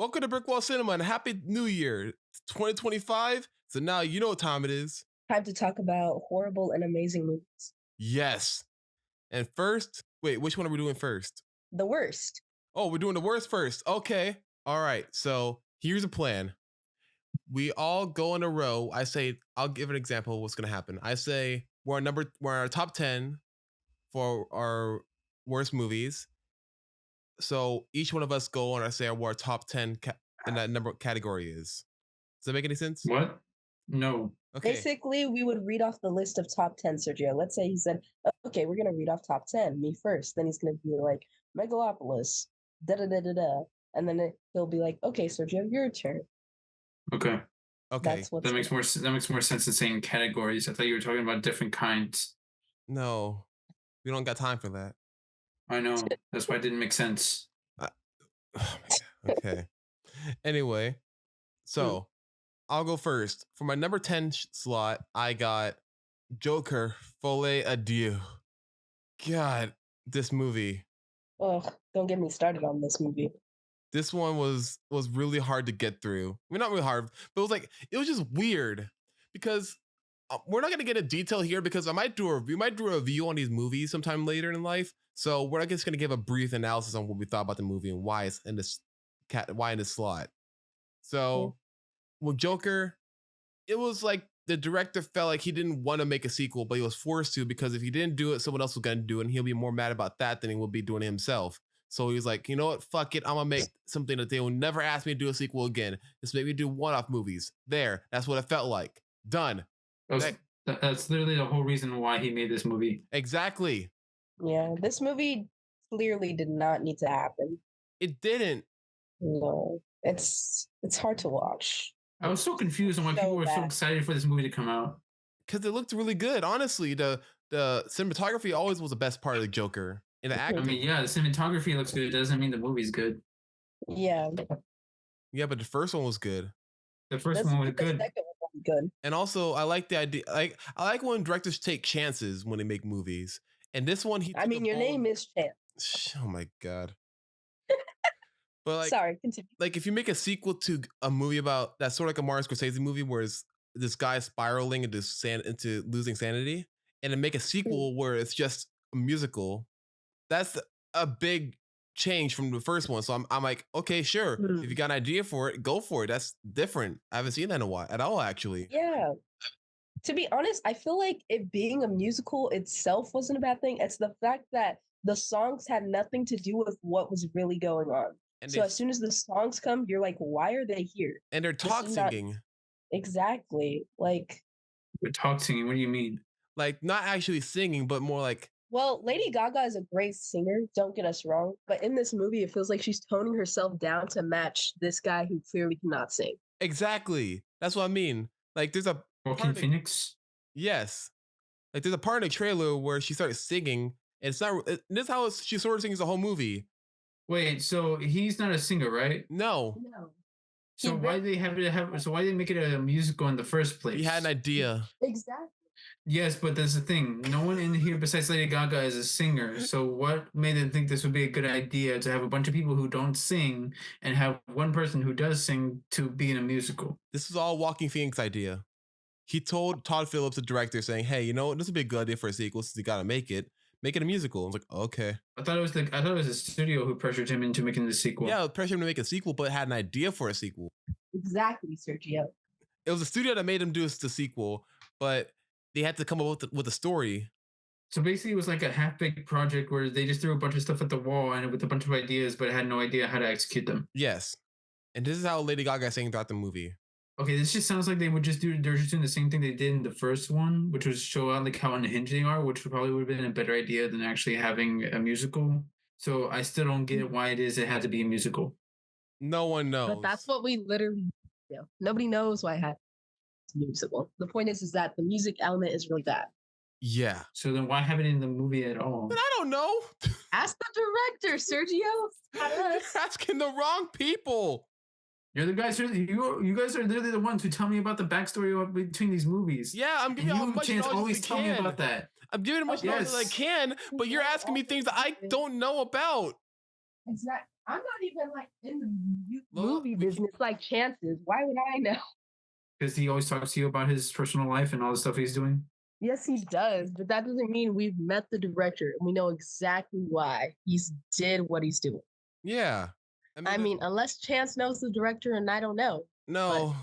Welcome to Brickwall Cinema and Happy New Year. It's 2025. So now you know what time it is. Time to talk about horrible and amazing movies. Yes. And first, wait, which one are we doing first? The worst. Oh, we're doing the worst first. Okay. All right. So here's a plan. We all go in a row. I say, I'll give an example of what's going to happen. I say we're our top 10 for our worst movies. So each one of us go on. I say what our top 10 in that number category is. Does that make any sense? What? No. Okay. Basically, we would read off the list of top 10, Sergio. Let's say he said, okay, we're going to read off top 10, me first. Then he's going to be like, Megalopolis, da-da-da-da-da. And then he'll be like, okay, Sergio, your turn. Okay. Okay. That makes more sense than saying categories. I thought you were talking about different kinds. No, we don't got time for that. I know. That's why it didn't make sense. Oh my God. Okay. Anyway, so I'll go first. For my number 10 slot, I got Joker, Folie Adieu. God, this movie. Oh, don't get me started on this movie. This one was really hard to get through. I mean, not really hard, but it was just weird because we're not going to get into detail here because we might do a review on these movies sometime later in life. So we're just going to give a brief analysis on what we thought about the movie and why it's in this slot. So with Joker, it was like the director felt like he didn't want to make a sequel, but he was forced to because if he didn't do it, someone else was going to do it, and he'll be more mad about that than he will be doing it himself. So he was like, you know what? Fuck it. I'm going to make something that they will never ask me to do a sequel again. Just make me do one-off movies. There. That's what it felt like. Done. That's literally the whole reason why he made this movie. Exactly. Yeah, this movie clearly did not need to happen. It didn't. No, it's hard to watch. I was so confused on why people were so excited for this movie to come out. Because it looked really good. Honestly, the cinematography always was the best part of the Joker. And the acting. I mean, yeah, the cinematography looks good. It doesn't mean the movie's good. Yeah. Yeah, but the first one was good. The first one was good. The second one was good. And also, I like the idea. I like when directors take chances when they make movies. And this one, your name is Chance. Oh my God. But sorry, continue. Like if you make a sequel to a movie about that's sort of like a Martin Scorsese movie where it's this guy spiraling into losing sanity, and then make a sequel where it's just a musical, that's a big change from the first one. So I'm like, okay, sure. If you got an idea for it, go for it. That's different. I haven't seen that in a while at all, actually. Yeah. To be honest, I feel like it being a musical itself wasn't a bad thing. It's the fact that the songs had nothing to do with what was really going on. And so as soon as the songs come, you're like, why are they here? And they're talk singing. Exactly. Like. They're talk singing? What do you mean? Like not actually singing, but more like. Well, Lady Gaga is a great singer, don't get us wrong. But in this movie, it feels like she's toning herself down to match this guy who clearly cannot sing. Exactly. That's what I mean. Like there's a Joaquin Phoenix? Yes. Like there's a part in the trailer where she starts singing, and it's not. This is how she sort of sings the whole movie. Wait, so he's not a singer, right? No. So why did they why did they make it a musical in the first place? He had an idea. Exactly. Yes, but that's the thing. No one in here besides Lady Gaga is a singer. So what made them think this would be a good idea to have a bunch of people who don't sing and have one person who does sing to be in a musical? This is all Joaquin Phoenix's idea. He told Todd Phillips, the director, saying, hey, you know, this would be a good idea for a sequel since you got to make it a musical. I was like, okay. I thought it was the studio who pressured him into making the sequel. Yeah, pressured him to make a sequel, but had an idea for a sequel. Exactly, Sergio. It was the studio that made him do the sequel, but they had to come up with a story. So basically, it was like a half-baked project where they just threw a bunch of stuff at the wall and with a bunch of ideas, but had no idea how to execute them. Yes, and this is how Lady Gaga sang throughout the movie. Okay, this just sounds like they're just doing the same thing they did in the first one, which was show out like how unhinged they are, which probably would have been a better idea than actually having a musical. So I still don't get why it had to be a musical. No one knows. But that's what we literally do. Nobody knows why it had to be musical. The point is that the music element is really bad. Yeah. So then why have it in the movie at all? But I don't know. Ask the director, Sergio. Asking the wrong people. You're the guys. You guys are literally the ones who tell me about the backstory between these movies. Yeah, I'm giving you much Chance always tell me about that. I'm giving as much knowledge as I can, but you're asking me things that I don't know about. Exactly. I'm not even like in the Lola, movie we can't. business like Chances. Why would I know? Because he always talks to you about his personal life and all the stuff he's doing. Yes, he does, but that doesn't mean we've met the director and we know exactly why he's did what he's doing. Yeah. I mean, unless Chance knows the director and I don't know. No.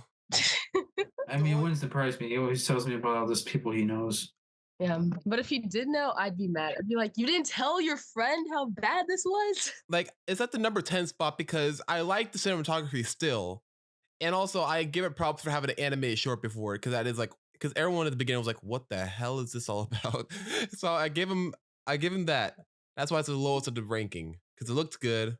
I mean, it wouldn't surprise me. He always tells me about all those people he knows. Yeah, but if he did know, I'd be mad. I'd be like, you didn't tell your friend how bad this was? Like, it's at the number 10 spot because I like the cinematography still. And also, I give it props for having an animated short before because that is like, because everyone at the beginning was like, what the hell is this all about? So I give him that. That's why it's the lowest of the ranking because it looked good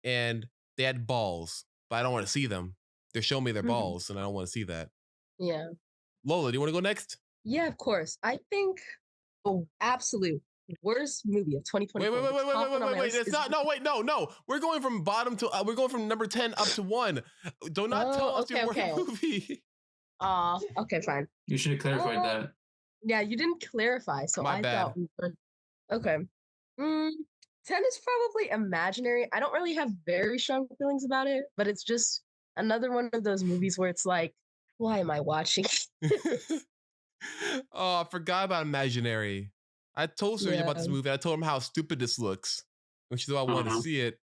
and they had balls, but I don't want to see them. They're showing me their balls and I don't want to see that. Yeah. Lola, do you want to go next? Yeah, of course. I think absolute worst movie of 2024. Wait. It's not. No, wait, no. We're going from bottom to. We're going from number 10 up to 1. Do not tell us your worst movie. Okay, fine. You should have clarified that. Yeah, you didn't clarify, so My bad. thought. Okay. 10 is probably imaginary. I don't really have very strong feelings about it, but it's just another one of those movies where it's like, why am I watching? Oh, I forgot about Imaginary. I told Sergio about this movie. I told him how stupid this looks, which is why I wanted to see it.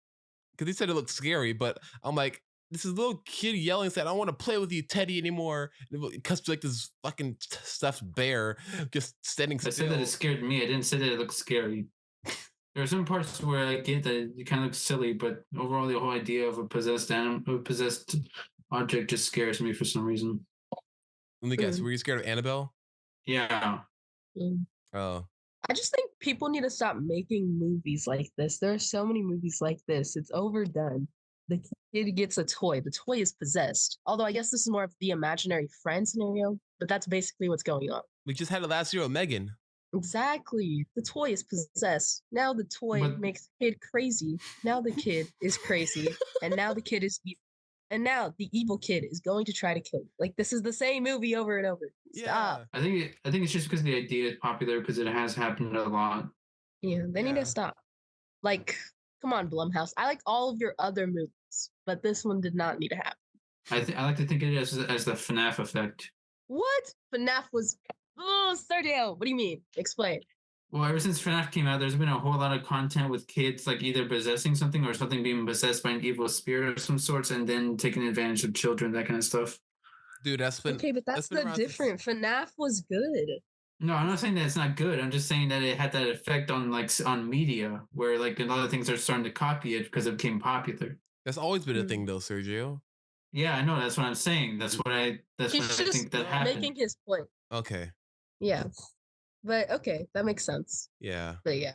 Because he said it looked scary, but I'm like, this is a little kid yelling, saying, I don't want to play with you, Teddy, anymore. It cuts to like this fucking stuffed bear just standing still. I said that it scared me. I didn't say that it looked scary. There are some parts where I get that it kind of looks silly, but overall, the whole idea of a possessed object just scares me for some reason. Let me guess, were you scared of Annabelle? Yeah. Oh. I just think people need to stop making movies like this. There are so many movies like this. It's overdone. The kid gets a toy. The toy is possessed. Although I guess this is more of the imaginary friend scenario, but that's basically what's going on. We just had it last year with Megan. Exactly. The toy is possessed. Now the toy makes the kid crazy. Now the kid is crazy. And now the kid is evil. And now the evil kid is going to try to kill you. Like, this is the same movie over and over. Stop. I think it's just because the idea is popular because it has happened a lot. Yeah, they need to stop. Like, come on, Blumhouse. I like all of your other movies, but this one did not need to happen. I like to think of it as the FNAF effect. What? FNAF was... Oh, Sergio, what do you mean? Explain. Well, ever since FNAF came out, there's been a whole lot of content with kids like either possessing something or something being possessed by an evil spirit of some sorts and then taking advantage of children, that kind of stuff. Dude, that's been... Okay, but that's the different. FNAF was good. No, I'm not saying that it's not good. I'm just saying that it had that effect on media where like a lot of things are starting to copy it because it became popular. That's always been a thing though, Sergio. Yeah, I know. That's what I'm saying. That's what I think that happened. Making his point. Okay. Yeah. But okay, that makes sense. Yeah. But yeah.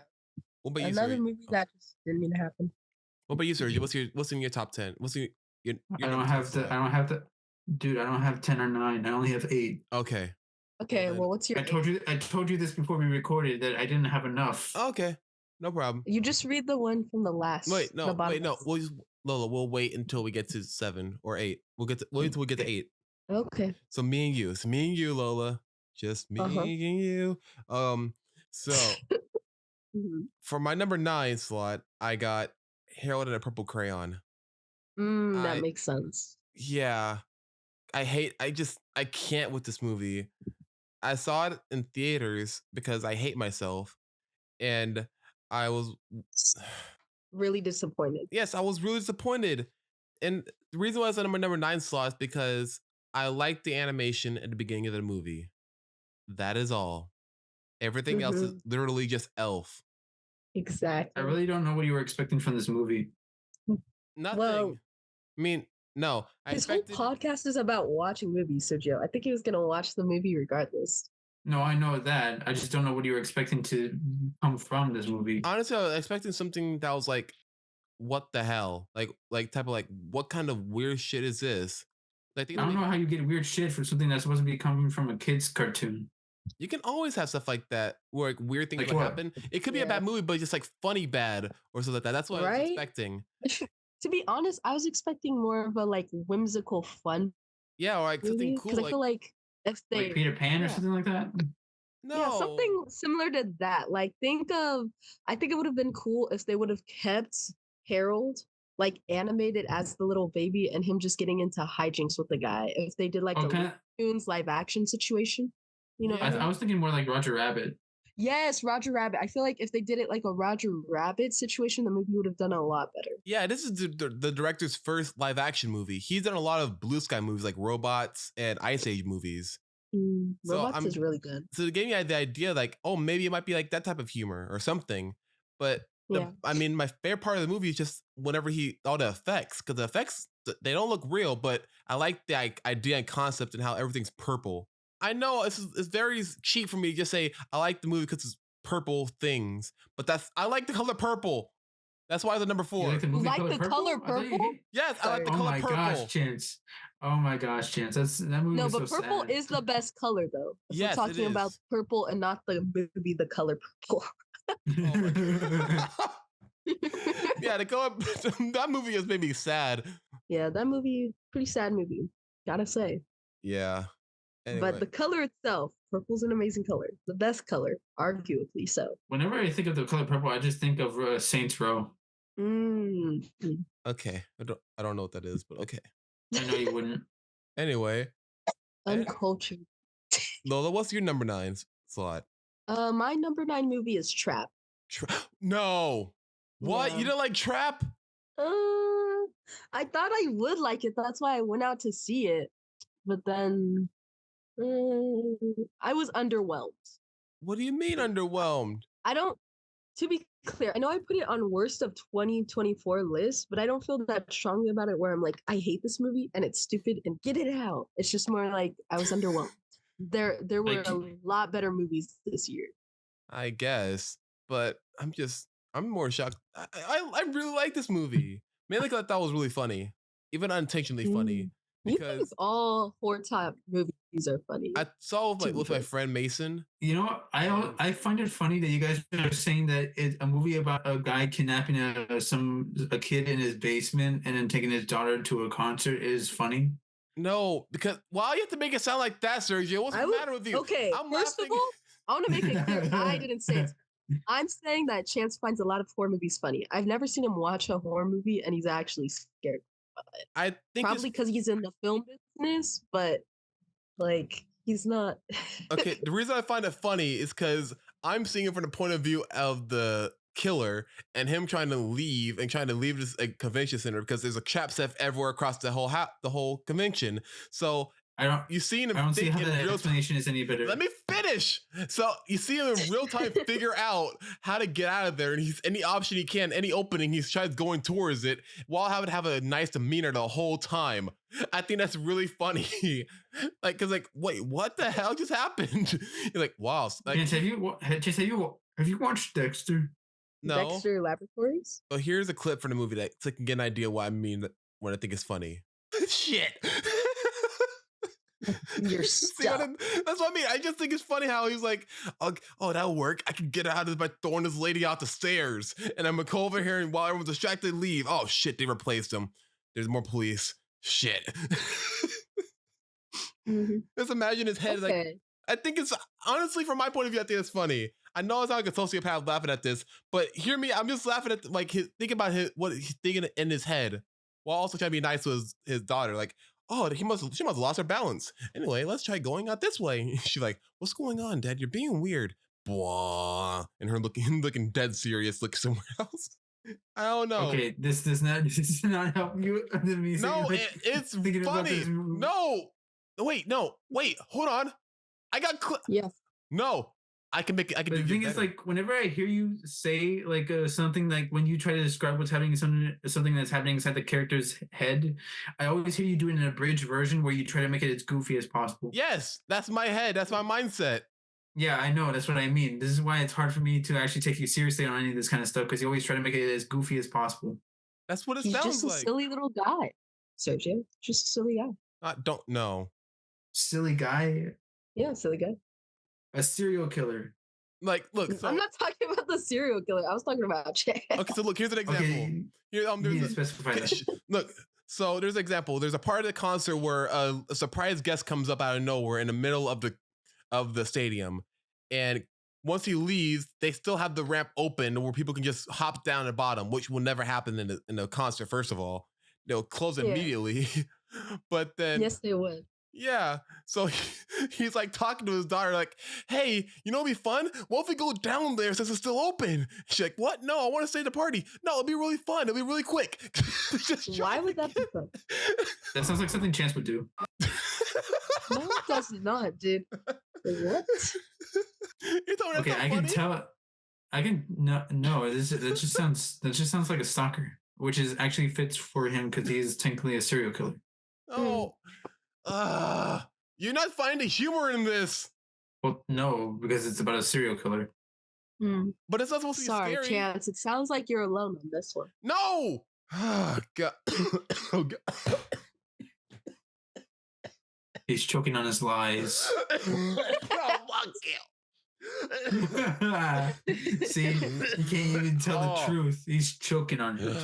What about you, another movie that just didn't need to happen. What about you, Sergio? What's in your top 10? What's in your I don't have the dude, I don't have 10 or 9. I only have 8. Okay. Okay, well what's your I told you this before we recorded that I didn't have enough. Okay. No problem. You just read the one from the last. No. Lola, we'll wait until we get to 7 or 8. Wait until we get to 8. Okay. So me and you, Lola. Just me and you. So for my number 9 slot, I got Harold and a Purple Crayon. That makes sense. Yeah. I can't with this movie. I saw it in theaters because I hate myself. And I was really disappointed. Yes, I was really disappointed. And the reason why it's on my number 9 slot is because I liked the animation at the beginning of the movie. That is all. Everything else is literally just Elf. Exactly. I really don't know what you were expecting from this movie. Nothing. Well, I mean, no. His whole podcast is about watching movies, Sergio. I think he was going to watch the movie regardless. No, I know that. I just don't know what you were expecting to come from this movie. Honestly, I was expecting something that was like, what the hell? Like type of like, what kind of weird shit is this? Like, I don't know how you get weird shit for something that's supposed to be coming from a kid's cartoon. You can always have stuff like that where like weird things would happen. It could be a bad movie, but just like funny bad or something like that. That's what I was expecting. To be honest, I was expecting more of a like whimsical fun. Yeah, or like something cool. Because I feel like if they like Peter Pan or something like that. No. Yeah, something similar to that. Like I think it would have been cool if they would have kept Harold like animated as the little baby and him just getting into hijinks with the guy. If they did like a Okay. Looney live action situation, you know. Yeah. I was thinking more like Roger Rabbit. Yes, Roger Rabbit. I feel like if they did it like a Roger Rabbit situation, the movie would have done a lot better. Yeah, this is the director's first live action movie. He's done a lot of Blue Sky movies like Robots and Ice Age movies. Robots is really good. So it gave me the idea like, oh, maybe it might be like that type of humor or something. But I mean, my favorite part of the movie is just whenever all the effects, because the effects, they don't look real, but I like the idea and concept and how everything's purple. I know it's very cheap for me to just say I like the movie because it's purple things, but I like the color purple. That's why it's a number 4. You like the movie color purple? purple? Yes, I like the color purple. Oh my gosh, Chance. That movie. No, was but so purple sad. is the best color though. If yes, we're talking about purple and not the movie, the color purple. Yeah, the color. That movie has made me sad. Yeah, that movie, pretty sad movie. Gotta say. Yeah. Anyway. But the color itself, purple's an amazing color. The best color, arguably so. Whenever I think of the color purple, I just think of Saints Row. Okay, I don't know what that is, but okay. I know you wouldn't. Anyway. Uncultured. Lola, what's your number 9 slot? My number 9 movie is Trap. No. What? Yeah. You don't like Trap? I thought I would like it. That's why I went out to see it. But then I was underwhelmed. What do you mean underwhelmed? To be clear, I know I put it on worst of 2024 list, but I don't feel that strongly about it where I'm like, I hate this movie and it's stupid and get it out. It's just more like I was underwhelmed. There were a lot better movies this year. I guess, but I'm more shocked. I really like this movie. Mainly because I thought it was really funny, even unintentionally funny. Because all 4 top movies are funny. I saw with my friend Mason. You know, I find it funny that you guys are saying that it's a movie about a guy kidnapping a kid in his basement and then taking his daughter to a concert is funny. No, because why you have to make it sound like that, Sergio? What's the matter with you? Okay, first of all, I want to make it clear. I didn't say it. I'm saying that Chance finds a lot of horror movies funny. I've never seen him watch a horror movie and he's actually scared. I think probably because he's in the film business, but like he's not. Okay, the reason I find it funny is because I'm seeing it from the point of view of the killer and him trying to leave this convention center because there's a trap set everywhere across the whole convention. So you see him. I don't see how that explanation is any better. Let me finish. So you see him in real time figure out how to get out of there, and he's any option he can, any opening, he's tries going towards it while having to have a nice demeanor the whole time. I think that's really funny. Wait, what the hell just happened? You're like, wow. Like, have you watched Dexter? No. Dexter Laboratories. So here's a clip from the movie so you can get an idea what I mean when I think it's funny. Shit. You're stuck. That's what I mean. I just think it's funny how he's like, oh, that'll work. I can get out of this by throwing this lady out the stairs. And I'm gonna go over here and while everyone's distracted, leave. Oh shit, they replaced him. There's more police. Shit. Just imagine his head. Okay. Like, I think it's honestly, from my point of view, I think it's funny. I know it's not like a sociopath laughing at this, but hear me. I'm just laughing at thinking about what he's thinking in his head, while also trying to be nice to his daughter. Like, oh, she must have lost her balance. Anyway, let's try going out this way. She's like, what's going on, Dad? You're being weird. Blah. And her looking dead serious, looking somewhere else. I don't know. Okay, this does not help you. No, it's funny. No. Wait, hold on. I got yes. No. I can but the thing is, like, whenever I hear you say like something, like when you try to describe what's happening, something that's happening inside the character's head, I always hear you do it in an abridged version where you try to make it as goofy as possible. Yes, that's my head. That's my mindset. Yeah, I know. That's what I mean. This is why it's hard for me to actually take you seriously on any of this kind of stuff, because you always try to make it as goofy as possible. That's what it He's sounds just a like. Silly little guy, Sergio. Just a silly guy. I don't know. Silly guy. Yeah, silly guy. A serial killer. Like, look. So, I'm not talking about the serial killer. I was talking about Chad. Okay, so look. Here's an example. Okay, there's specify that. Look. So there's an example. There's a part of the concert where a surprise guest comes up out of nowhere in the middle of the stadium, and once he leaves, they still have the ramp open where people can just hop down the bottom, which will never happen in a concert. First of all, they'll close immediately. But then, yes, they would. Yeah. So he's like talking to his daughter, like, hey, you know, it'd be fun. What if we go down there since it's still open? She's like, what? No, I want to stay at the party. No, it'll be really fun. It'll be really quick. Why would that be fun? That sounds like something Chance would do. No, it does not, dude. What? Okay, I can tell. I can no. That just sounds like a stalker, which is actually fits for him because he's technically a serial killer. Oh, you're not finding humor in this. Well, no, because it's about a serial killer. But it's not supposed to be scary. Sorry, Chance. It sounds like you're alone on this one. No. Oh, God. Oh, God. He's choking on his lies. Oh, fuck you. See, you can't even tell the truth. He's choking on it.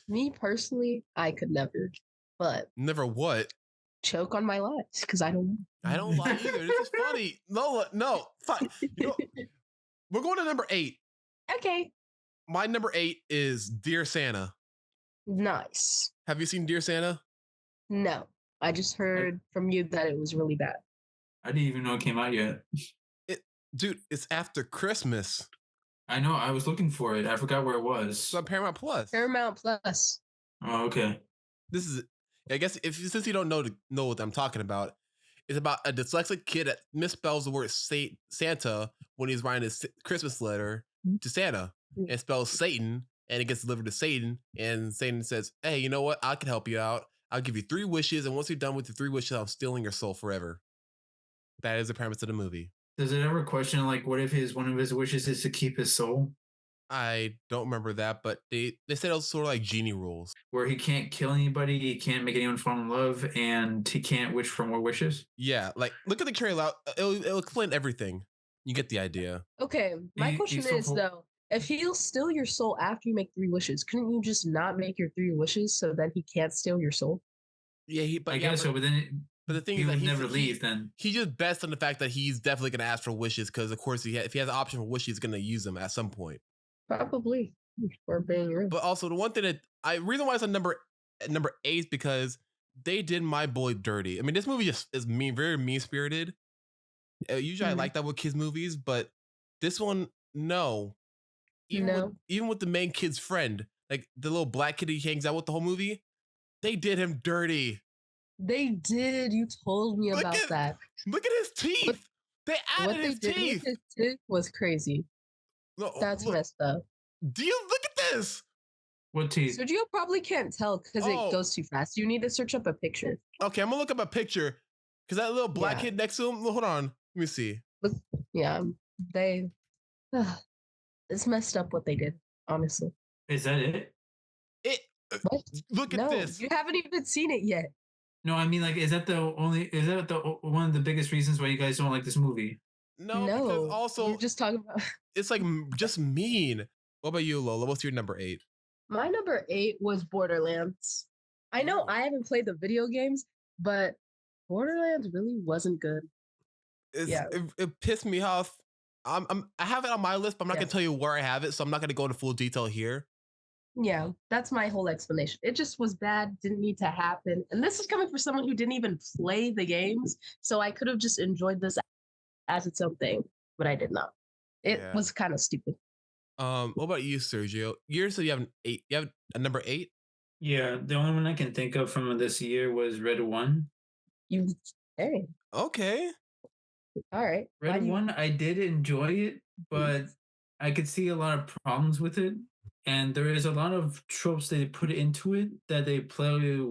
Me personally, I could never. But never what? Choke on my lies because I don't. I don't lie either. This is funny. No, fine. You know, we're going to number 8. Okay. My number 8 is Dear Santa. Nice. Have you seen Dear Santa? No, I just heard from you that it was really bad. I didn't even know it came out yet. Dude, it's after Christmas. I know. I was looking for it. I forgot where it was. It's on Paramount Plus. Paramount Plus. Oh, okay. This is, I guess, since you don't know what I'm talking about, it's about a dyslexic kid that misspells the word Santa when he's writing his Christmas letter to Santa, and spells Satan, and it gets delivered to Satan, and Satan says, "Hey, you know what? I can help you out. I'll give you 3 wishes, and once you're done with the 3 wishes, I'm stealing your soul forever." That is the premise of the movie. Does it ever question like, what if one of his wishes is to keep his soul? I don't remember that, but they said it was sort of like genie rules, where he can't kill anybody, he can't make anyone fall in love, and he can't wish for more wishes. Yeah, like look at the trailer out. It'll explain everything. You get the idea. Okay, my question is though, if he'll steal your soul after you make 3 wishes, couldn't you just not make your 3 wishes so then he can't steal your soul? Yeah, I guess so, but then but the thing he is that would never leave. Then he just bets on the fact that he's definitely going to ask for wishes because, of course, if he has an option for wishes, he's going to use them at some point. Probably, for being real. But also, the one thing that reason why it's on number 8 is because they did my boy dirty. I mean, this movie just is very mean spirited. Usually, I like that with kids movies, but this one, no. Even with the main kid's friend, like the little black kid he hangs out with the whole movie, they did him dirty. They did. You told me about that. Look at his teeth. They added his teeth. His teeth was crazy. No, that's messed up. Do you look at this? What teeth? Sergio probably can't tell because it goes too fast. You need to search up a picture. Okay, I'm gonna look up a picture because that little black kid next to him. Hold on, let me see. Yeah, it's messed up what they did. Honestly, is that it? Look at this. You haven't even seen it yet. No, I mean, like, is that the one of the biggest reasons why you guys don't like this movie? No, because also you're just talking about it's like just mean. What about you, Lola? What's your number 8? My number 8 was Borderlands. I know I haven't played the video games, but Borderlands really wasn't good. It pissed me off. I have it on my list, but I'm not gonna tell you where I have it, so I'm not gonna go into full detail here. Yeah, that's my whole explanation. It just was bad, didn't need to happen. And this is coming from someone who didn't even play the games, so I could have just enjoyed this as its own thing, but I did not. It was kind of stupid. What about you, Sergio? You said you have an 8. You have a number 8? Yeah, the only one I can think of from this year was Red 1. Okay. All right. Red 1, I did enjoy it, but I could see a lot of problems with it. And there is a lot of tropes they put into it that they play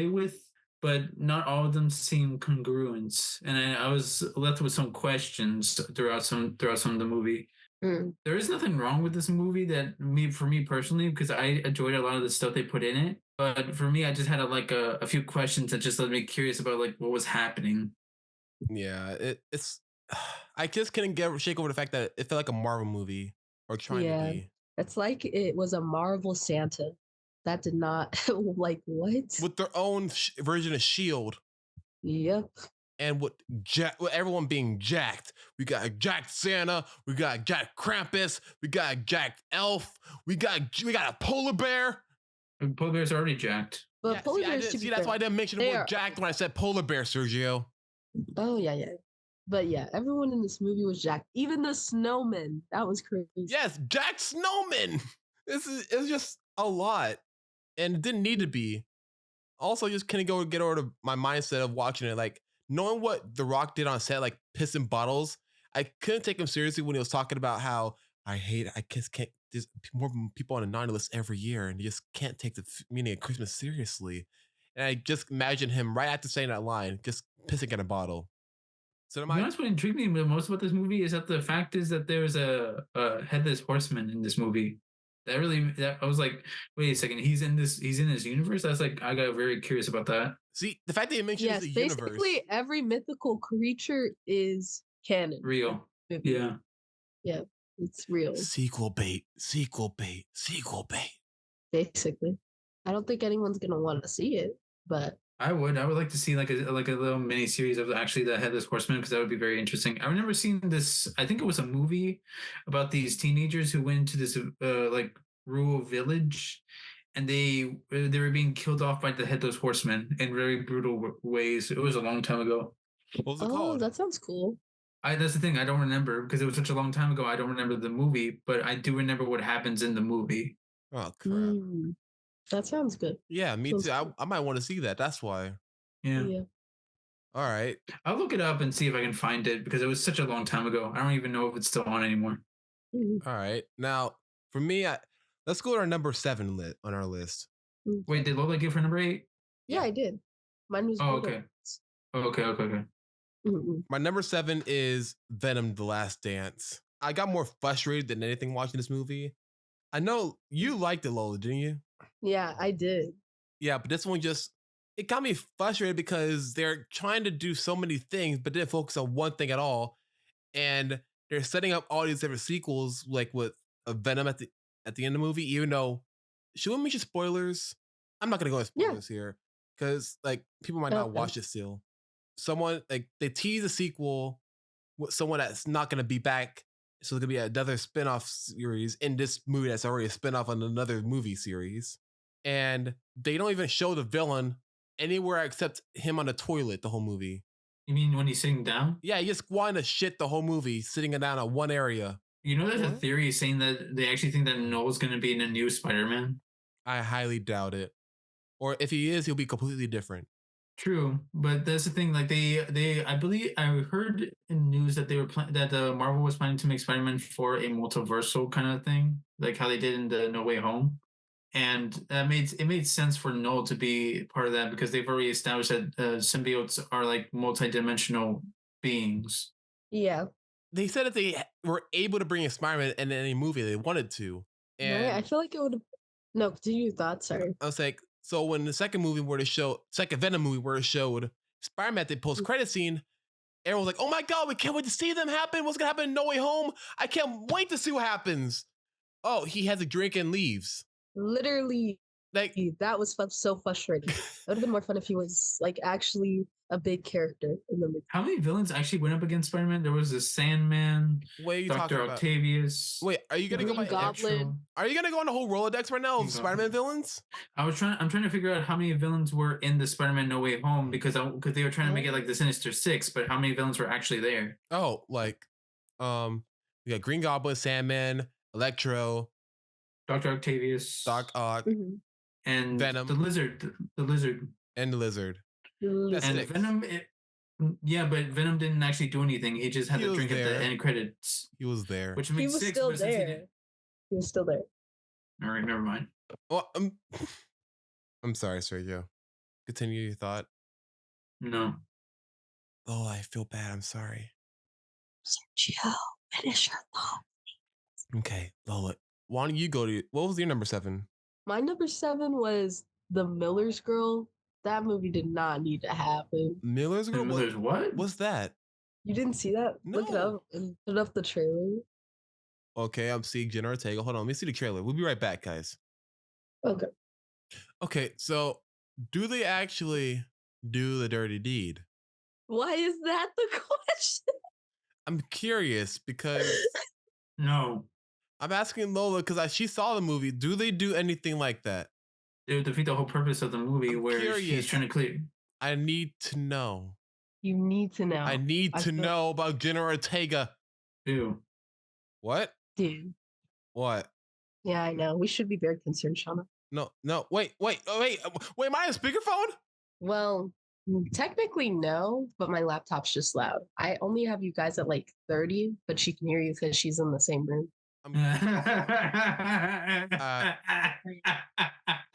with, but not all of them seem congruent. And I was left with some questions throughout some of the movie. There is nothing wrong with this movie for me personally, because I enjoyed a lot of the stuff they put in it. But for me, I just had a few questions that just led me curious about like what was happening. Yeah, it's. I just couldn't shake over the fact that it felt like a Marvel movie or trying to be. It's like it was a Marvel Santa. That did not like what? With their own version of S.H.I.E.L.D. Yep. And with everyone being jacked, we got a jacked Santa, we got a jacked Krampus, we got a jacked Elf, we got a polar bear. And polar bear's already jacked. But Yeah, polar bears, to be that's fair, why I didn't mention the they word are. jacked when I said polar bear, Sergio. Oh yeah, yeah. But yeah, everyone in this movie was jacked. Even the snowman. That was crazy. Yes, jacked snowman. It's just a lot, and it didn't need to be. Also, just couldn't get over to my mindset of watching it. Like knowing what The Rock did on set, like pissing bottles. I couldn't take him seriously when he was talking about how I just can't. There's more people on a 90 list every year, and you just can't take the meaning of Christmas seriously. And I just imagine him right after saying that line, just pissing in a bottle. So To be honest, what intrigued me the most about this movie is that the fact is that there's a headless horseman in this movie. That I was like, wait a second, he's in this universe. I got very curious about that. See, the fact that you mentioned the universe. Basically every mythical creature is canon. Real. Yeah. Yeah, it's real. Sequel bait, sequel bait, sequel bait. Basically. I don't think anyone's gonna want to see it, but I would like to see like a little mini series of actually the headless horseman, because that would be very interesting. I remember seeing this. I think it was a movie about these teenagers who went to this like rural village, and they were being killed off by the headless horseman in very brutal ways. It was a long time ago. What was it called? That sounds cool. That's the thing. I don't remember because it was such a long time ago. I don't remember the movie, but I do remember what happens in the movie. Oh crap! That sounds good. Yeah, me too. I might want to see that. That's why. Yeah. All right. I'll look it up and see if I can find it, because it was such a long time ago. I don't even know if it's still on anymore. All right. Now, for me, let's go to our number 7 on our list. Wait, did Lola give her number 8? Yeah, I did. Mine was. Okay. Okay. My number 7 is Venom: The Last Dance. I got more frustrated than anything watching this movie. I know you liked it, Lola, didn't you? Yeah, I did. Yeah, but this one it got me frustrated because they're trying to do so many things, but didn't focus on one thing at all. And they're setting up all these different sequels, like with a Venom at the end of the movie. Even though, should we mention spoilers? I'm not gonna go into spoilers here because like people might not watch it still. Someone like they tease a sequel with someone that's not gonna be back. So it's gonna be another spin-off series in this movie that's already a spin-off on another movie series. And they don't even show the villain anywhere except him on the toilet the whole movie. You mean when he's sitting down? Yeah, he just wanted to shit the whole movie, sitting down at one area. You know, there's a theory saying that they actually think that Noel's going to be in a new Spider-Man. I highly doubt it. Or if he is, he'll be completely different. True, but that's the thing. Like I believe I heard in news that they were that Marvel was planning to make Spider-Man 4 a multiversal kind of thing, like how they did in the No Way Home. And that made sense for Noel to be part of that, because they've already established that symbiotes are like multidimensional beings. Yeah. They said that they were able to bring a Spider-Man in any movie they wanted to. And I feel like it would have. No, continue your thoughts. Sorry. I was like, so when the second Venom movie where it showed Spider-Man at the post-credit scene, everyone was like, oh my God, we can't wait to see them happen. What's going to happen in No Way Home? I can't wait to see what happens. Oh, he has a drink and leaves. Literally, like that was so frustrating. It would have been more fun if he was like actually a big character in the movie. How many villains actually went up against Spider-Man? There was the Sandman, Dr. Octavius. Wait, are you gonna go by Goblin? Are you gonna go on the whole Rolodex right now of Spider-Man villains? I'm trying to figure out how many villains were in the Spider-Man No Way Home, because they were trying to make it like the Sinister Six, but how many villains were actually there? Oh, like, we got Green Goblin, Sandman, Electro, Dr. Octavius, Doc Ock, and Venom, the Lizard, and the Lizard. That's and 6. Venom. But Venom didn't actually do anything. He just had to drink at the end credits. He was there, which makes 6. Still there. He was still there. All right, never mind. Well, I'm sorry, Sergio. Continue your thought. No. Oh, I feel bad. I'm sorry. Sergio, finish your thought. Okay, Lola. Why don't you go to what was your number 7? My number 7 was The Miller's Girl. That movie did not need to happen. Miller's Girl? Miller's what? What's that? You didn't see that? No. Look it up and put up the trailer. Okay, I'm seeing Jenna Ortega. Hold on, let me see the trailer. We'll be right back, guys. Okay. Okay, so do they actually do the dirty deed? Why is that the question? I'm curious because No. I'm asking Lola because she saw the movie. Do they do anything like that? It would defeat the whole purpose of the movie I'm where curious. she's trying to clear. I need to know. You need to know. I need to know about Jenna Ortega. Ew. What? Dude. What? Yeah, I know. We should be very concerned, Shauna. No. Wait. Am I on speakerphone? Well, technically no, but my laptop's just loud. I only have you guys at like 30, but she can hear you because she's in the same room.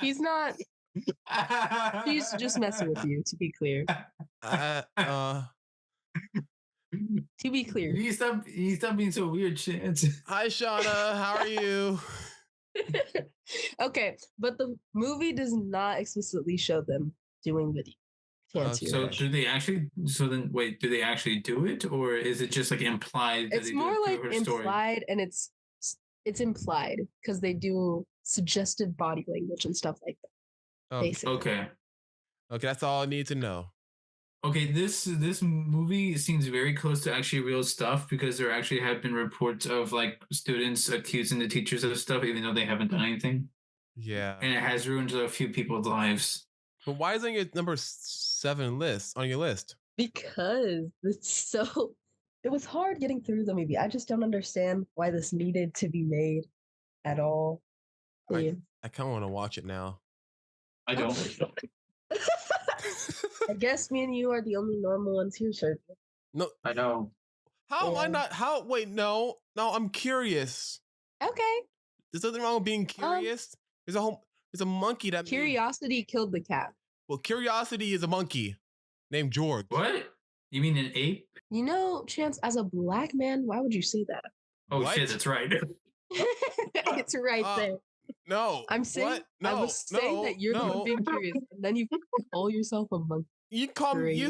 He's not. He's just messing with you, to be clear. To be clear. You stop being so weird, Chance. Hi, Shauna. How are you? Okay, but the movie does not explicitly show them doing video. So do they actually? So then, wait, do they actually do it, or is it just like implied? It's more like implied, and it's implied because they do suggestive body language and stuff like that. Okay. Basically. Okay, that's all I need to know. Okay, this movie seems very close to actually real stuff because there actually have been reports of like students accusing the teachers of stuff even though they haven't done anything. Yeah. And it has ruined a few people's lives. But why isn't it number 7 list on your list? Because it's so. It was hard getting through the movie. I just don't understand why this needed to be made at all. I kind of want to watch it now. I don't. I guess me and you are the only normal ones here, sir. No, I know. How am I not? How? Wait, no. I'm curious. Okay. There's nothing wrong with being curious. There's a monkey that. Curiosity killed the cat. Well, Curiosity is a monkey named George. What? You mean an ape? You know, Chance, as a black man, why would you say that? Oh shit, that's right. It's right there. No. I'm saying what? No, I was saying that you're the one being curious, and then you call yourself a monkey. You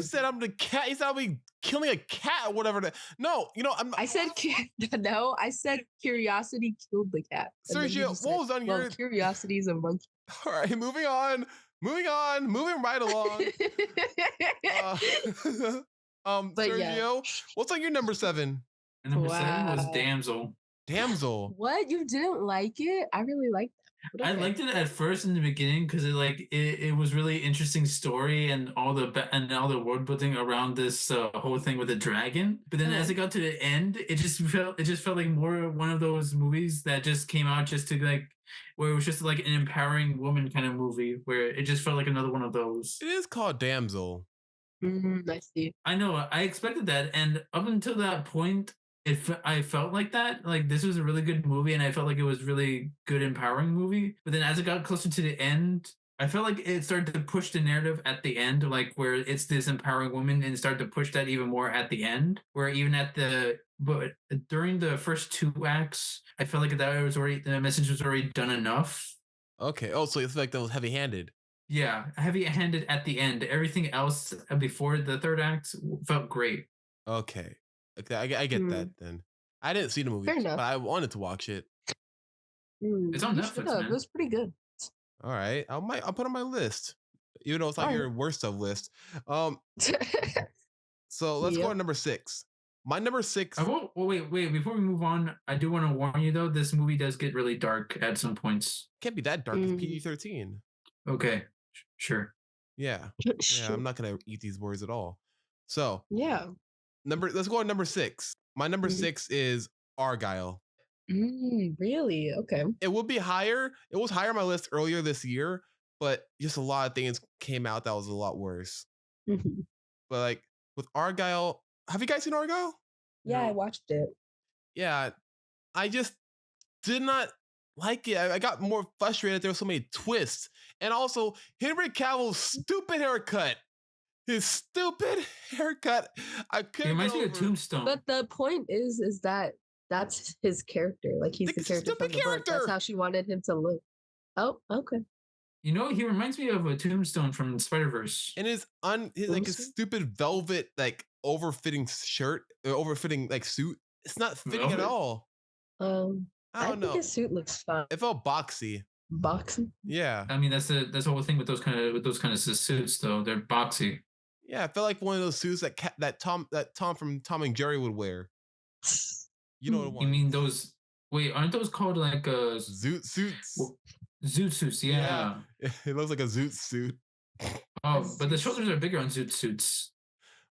said I'm the cat. You said I'll be killing a cat or whatever. No, I said no. I said Curiosity killed the cat. Sergio, what was on your Curiosity is a monkey. All right, moving on, moving right along. Sergio, what's on your number 7? And number 7 was Damsel. Damsel. What? You didn't like it? I really liked it. I liked it at first in the beginning because it was really interesting story and all the world building around this whole thing with the dragon. But then as it got to the end, it just felt like more one of those movies that just came out just to like where it was just like an empowering woman kind of movie where it just felt like another one of those. It is called Damsel. I see. I know. I expected that, and up until that point, I felt like that. Like this was a really good movie, and I felt like it was really good, empowering movie. But then as it got closer to the end, I felt like it started to push the narrative at the end, like where it's this empowering woman, and started to push that even more at the end. Where even but during the first 2 acts, I felt like the message was already done enough. Okay. Oh, so it's like that was heavy-handed. Yeah, heavy-handed at the end. Everything else before the 3rd act felt great. Okay, I get that then. I didn't see the movie, but I wanted to watch it. It's on Netflix, man. It was pretty good. All right, I'll put it on my list, even though it's not your worst of list. So let's go to number 6. My number 6. Wait. Before we move on, I do want to warn you though. This movie does get really dark at some points. Can't be that dark. It's PG-13. Okay, sure. Yeah, I'm not gonna eat these words at all. So let's go on number 6. My number 6 is Argyle. Really? Okay. It would be higher. It was higher on my list earlier this year, but just a lot of things came out that was a lot worse. But like with Argyle, have you guys seen Argyle? Yeah, I watched it. Yeah, I just did not like it. I got more frustrated. There were so many twists, and also Henry Cavill's stupid haircut. His stupid haircut. I couldn't. It reminds me of Tombstone. But the point is that that's his character. Like he's the character from the book. That's how she wanted him to look. Oh, okay. You know, he reminds me of a Tombstone from Spider-Verse. And his like his stupid velvet like overfitting shirt, overfitting like suit. It's not fitting at all. I don't know. His suit looks fine. It felt boxy. Boxy? Yeah. I mean, that's the whole thing with those kind of suits, though. They're boxy. Yeah, I felt like one of those suits that Tom from Tom and Jerry would wear. You know the You mean ones. those? Wait, aren't those called like Zoot suits. zoot suits? Yeah, Yeah. it looks like a zoot suit. Oh, but the shoulders are bigger on zoot suits.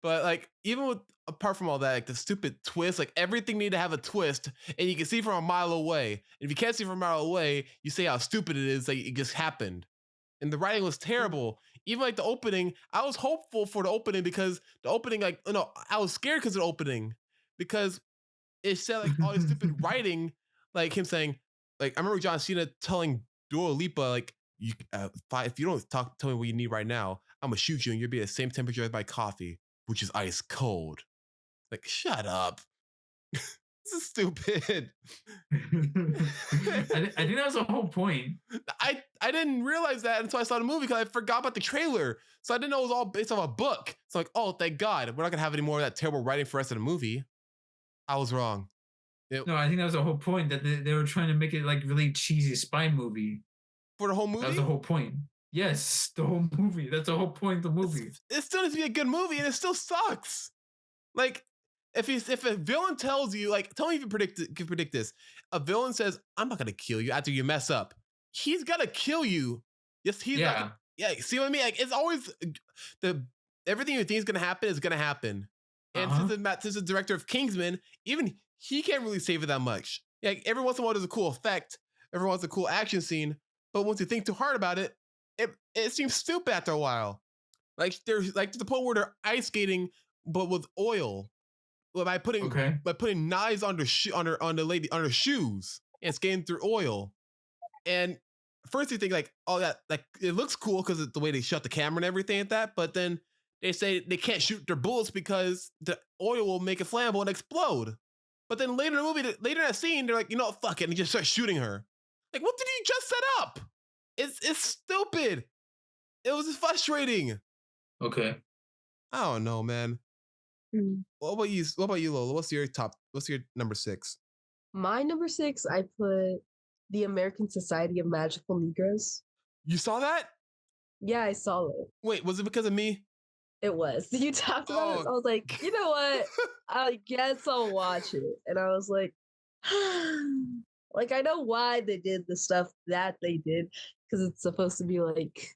But like, even with apart from all that, like the stupid twist, like everything need to have a twist, and you can see from a mile away. And if you can't see from a mile away, you say how stupid it is, like it just happened. And the writing was terrible. Even like the opening, I was hopeful for the opening because the opening, like, I was scared because of the opening because it said like all this stupid writing, like him saying, like I remember John Cena telling Dua Lipa, like, if you don't tell me what you need right now, I'm gonna shoot you and you'll be at the same temperature as my coffee, which is ice cold. Like, shut up. This is stupid. I think that was the whole point. I didn't realize that until I saw the movie because I forgot about the trailer. So I didn't know it was all based off a book. So like, oh, thank God. We're not gonna have any more of that terrible writing for the rest of the movie. I was wrong. No, I think that was the whole point, that they were trying to make it like really cheesy spy movie. For the whole movie? That was the whole point. Yes, the whole movie. That's the whole point of the movie. It still needs to be a good movie and it still sucks. Like, if a villain tells you, like, tell me if you can predict this. A villain says, I'm not gonna kill you after you mess up. He's gonna kill you. Yes, he's not. Yeah, see what I mean? Like, it's always everything you think is gonna happen is gonna happen. And since the director of Kingsman, even he can't really save it that much. Yeah, like, every once in a while there's a cool effect, every once a cool action scene, but once you think too hard about it, it seems stupid after a while. Like there's like to the point where they're ice skating, but with oil. By putting knives on her shoes and skating through oil. And first you think like, oh, that like it looks cool because of the way they shut the camera and everything like that, but then they say they can't shoot their bullets because the oil will make it flammable and explode. But then later in the movie, later in that scene, they're like, fuck it, and he just starts shooting her. Like, what did you just set up? It's stupid. It was frustrating. Okay. I don't know, man. What about you? What about you, Lola? What's your number 6? My number 6, I put the American Society of Magical Negroes. You saw that? Yeah, I saw it. Wait, was it because of me? It was. You talked about it. I was like, you know what? I guess I'll watch it. And I was like, like, I know why they did the stuff that they did, because it's supposed to be like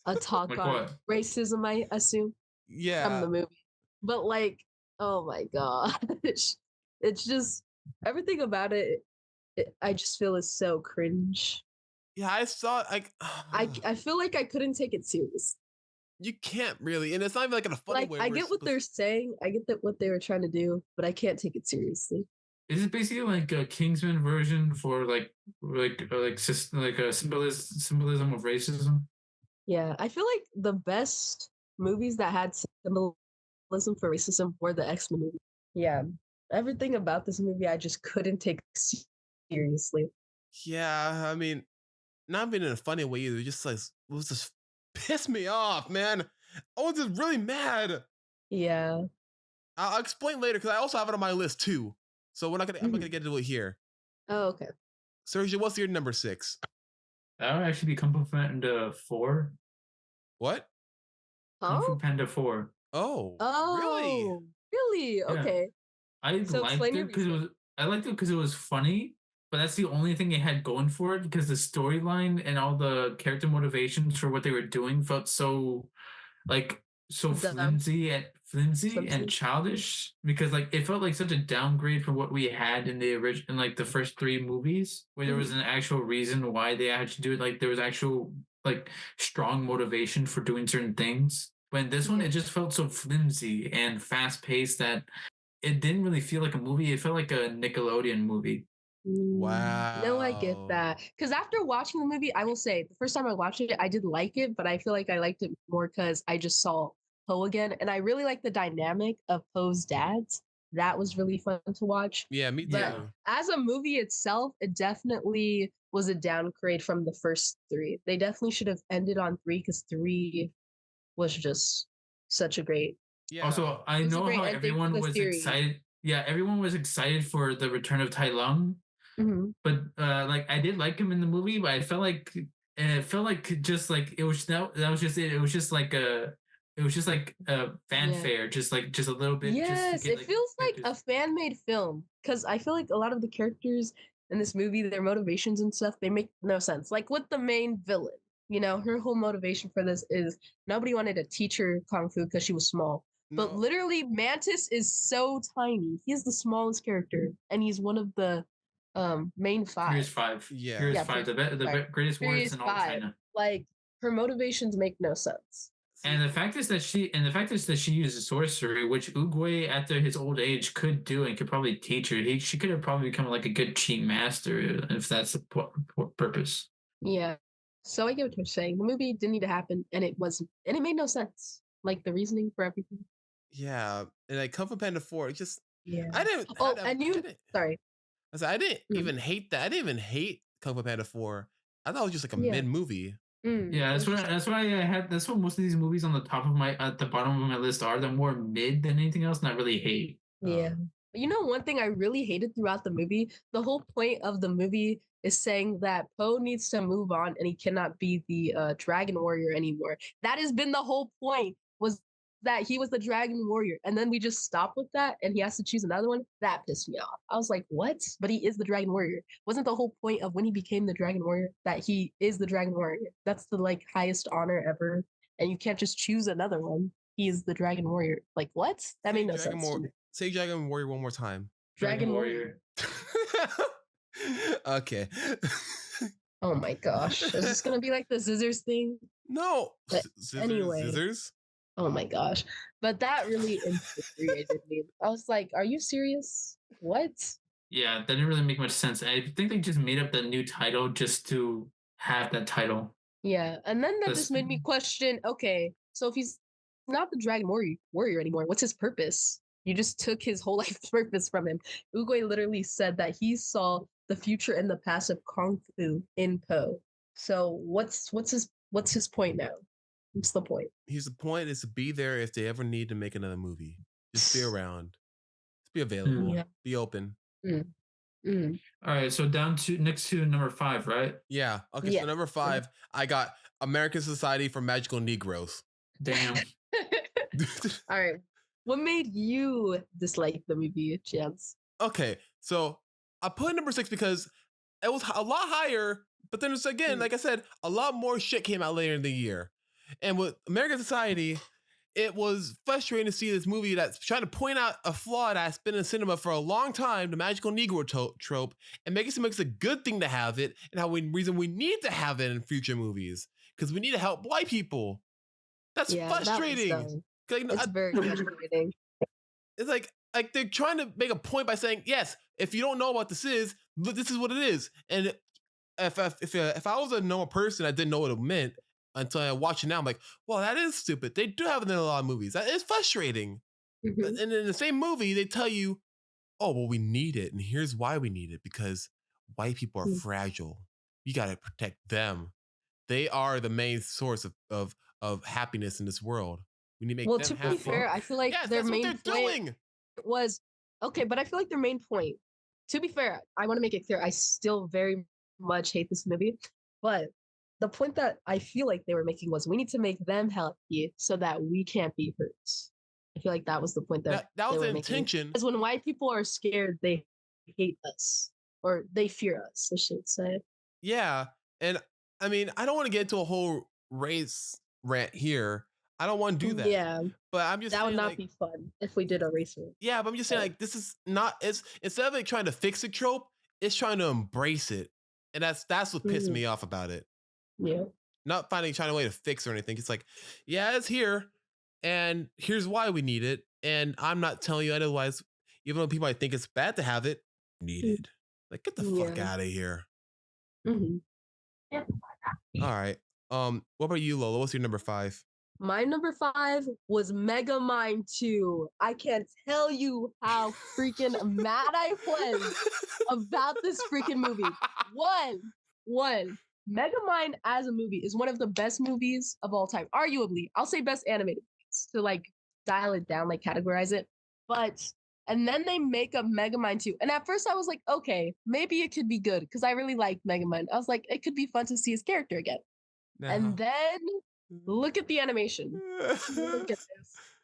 a talk like on what? Racism, I assume. Yeah. From the movie. But like, oh my gosh. It's just everything about it, I just feel is so cringe. Yeah, I saw it. Like, I feel like I couldn't take it serious. You can't really, and it's not even like in a funny way. I get what they're saying. I get that what they were trying to do, but I can't take it seriously. Is it basically like a Kingsman version for like a symbolism of racism? Yeah, I feel like the best movies that had symbolism for racism were the X-Men movies. Yeah, everything about this movie I just couldn't take seriously. Yeah, I mean, not being in a funny way either. Just like, it was just pissed me off, man. I was just really mad. Yeah. I'll explain later because I also have it on my list too. So I'm not gonna get into it here. Oh, okay. Sergio, what's your number 6? That would actually be Kung Fu Panda 4. What? Kung Fu Panda 4. Oh, really? Okay. I liked it because it was funny, but that's the only thing they had going for it, because the storyline and all the character motivations for what they were doing felt so like flimsy and childish, because like it felt like such a downgrade from what we had in the original, like the first 3 movies, where there was an actual reason why they had to do it. Like there was actual like strong motivation for doing certain things. When this one, it just felt so flimsy and fast paced that it didn't really feel like a movie. It felt like a Nickelodeon movie. Wow. No, I get that. Because after watching the movie, I will say the first time I watched it, I did like it, but I feel like I liked it more because I just saw Poe again. And I really like the dynamic of Poe's dads. That was really fun to watch. Yeah, me too. But as a movie itself, it definitely was a downgrade from the first 3. They definitely should have ended on 3 because 3 was just such a great. Yeah. Also, I know how everyone was excited. Yeah, everyone was excited for the return of Tai Lung. But like I did like him in the movie, but I felt like just like it was that was just it. It was just like a It was just like a fanfare, just a little bit, just to Yes, get it like feels like characters. a fan-made film because I feel like a lot of the characters in this movie, their motivations and stuff, they make no sense. Like with the main villain, her whole motivation for this is nobody wanted to teach her kung fu because she was small. But No, literally, Mantis is so tiny. He's the smallest character, and he's one of the main Furious five. Five, yeah. Furious Yeah, Five, sorry, greatest warriors Furious in all of Five. China. Like her motivations make no sense. And See, the fact is that she uses sorcery, which Oogway, after his old age, could do and could probably teach her. She could have probably become like a good chi master if that's the purpose. Yeah. So I get what you're saying. The movie didn't need to happen, and it made no sense. Like the reasoning for everything. yeah, and like Kung Fu Panda 4, it just Yeah. I didn't Oh, and I you. didn't Sorry. I didn't Mhm. even hate that. I didn't even hate Kung Fu Panda 4. I thought it was just like a Yeah. mid movie. Yeah, It was just that's why I had that's what most of these movies on the top of my at the bottom of my list are. They're more mid than anything else, not really hate. yeah. Um, One thing I really hated throughout the movie, the whole point of the movie is saying that Poe needs to move on and he cannot be the dragon warrior anymore. That has been the whole point, was that he was the dragon warrior. And then we just stop with that and he has to choose another one. That pissed me off. I was like, what? But he is the dragon warrior. Wasn't the whole point of when he became the dragon warrior that he is the dragon warrior? That's the highest honor ever. And you can't just choose another one. He is the dragon warrior. Like what? That made no sense to me. Say Dragon Warrior one more time. Dragon warrior. Okay. Oh my gosh. Is this gonna be like the scissors thing? No. But anyway. Scissors? Oh my gosh. But that really infuriated me. I was like, are you serious? What? Yeah, that didn't really make much sense. I think they just made up the new title just to have that title. Yeah. And then that That's just made me question, okay, so if he's not the dragon warrior anymore, what's his purpose? You just took his whole life purpose from him. Uguay literally said that he saw the future and the past of Kung Fu in Poe. So what's his point now? What's the point? The point is to be there if they ever need to make another movie. Just be around. Just be available. Yeah. Be open. Mm. Mm. All right, so down to next to number 5, right? Yeah. Okay, Yeah. so number 5, I got American Society for Magical Negroes. Damn. All right. What made you dislike the movie, Chance? Okay, so I put number 6 because it was a lot higher, but then it's again, like I said, a lot more shit came out later in the year. And with American Society, it was frustrating to see this movie that's trying to point out a flaw that's been in cinema for a long time, the magical Negro trope, and make it seem like it's a good thing to have it, and reason we need to have it in future movies because we need to help white people. That's frustrating. It's very frustrating. It's like they're trying to make a point by saying, yes, if you don't know what this is what it is. And if I was a normal person, I didn't know what it meant until I watch it now. I'm like, well, that is stupid. They do have it in a lot of movies. That is frustrating. Mhm. And in the same movie, they tell you, oh, well, we need it. And here's why we need it. Because white people are fragile. You got to protect them. They are the main source of happiness in this world. We need to make them happy. Be fair, I feel like their main point was okay, but I feel like their main point, to be fair, I want to make it clear, I still very much hate this movie, but the point that I feel like they were making was we need to make them healthy so that we can't be hurt. I feel like that was the point that was the intention. Because when white people are scared, they hate us or they fear us, I should say. Yeah, and I mean, I don't want to get into a whole race rant here. I don't want to do that. Yeah, but I'm just that would not be fun if we did a race rant. Yeah, but I'm just saying, like, this is not. It's instead of like trying to fix a trope, it's trying to embrace it, and that's what pissed me off about it. Yeah, not trying a way to fix or anything. It's like, yeah, it's here, and here's why we need it, and I'm not telling you otherwise. Even though people might think it's bad to have it, needed. Like, get the fuck out of here. Mm-hmm. Yeah. All right. What about you, Lola? What's your number 5? My number 5 was Megamind 2. I can't tell you how freaking mad I was about this freaking movie. One, Megamind as a movie is one of the best movies of all time. Arguably, I'll say best animated movies to like dial it down, like categorize it. And then they make a Megamind 2. And at first I was like, okay, maybe it could be good because I really like Megamind. I was like, it could be fun to see his character again. And then Look at the animation. Look at this.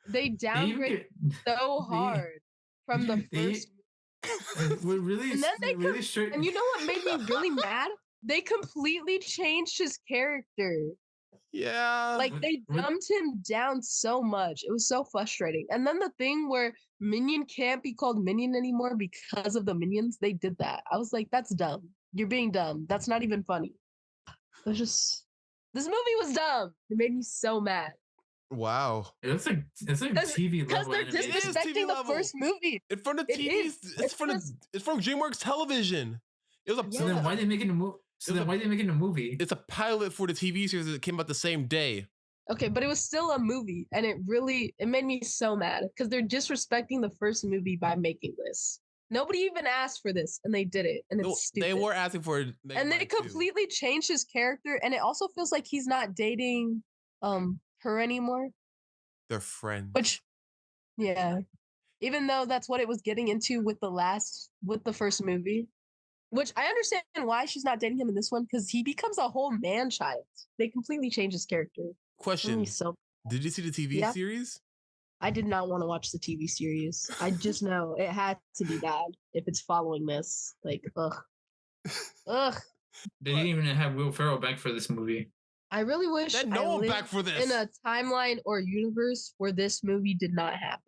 They downgrade so hard from the first. Really, and then really straight. And you know what made me really mad? They completely changed his character. Yeah. Like they dumbed him down so much. It was so frustrating. And then the thing where Minion can't be called Minion anymore because of the minions, they did that. I was like, that's dumb. You're being dumb. That's not even funny. It was just this movie was dumb. It made me so mad. Wow. It's like TV level. Because they're disrespecting the first movie. In front of TVs, it's from DreamWorks Television. It was a So then why are they making a movie? So then why are they making a movie? It's a pilot for the TV series that came out the same day. Okay, but it was still a movie, and it made me so mad because they're disrespecting the first movie by making this. Nobody even asked for this, and they did it, and it's stupid. They were asking for it, and they completely changed his character, and it also feels like he's not dating her anymore. They're friends. Which, yeah, even though that's what it was getting into with the first movie. Which I understand why she's not dating him in this one, because he becomes a whole man-child. They completely change his character. Question. Did you see the TV series? I did not want to watch the TV series. I just know it had to be bad if it's following this. Like, ugh. Ugh. They didn't even have Will Ferrell back for this movie. I really wish I lived back for this. In a timeline or universe where this movie did not happen.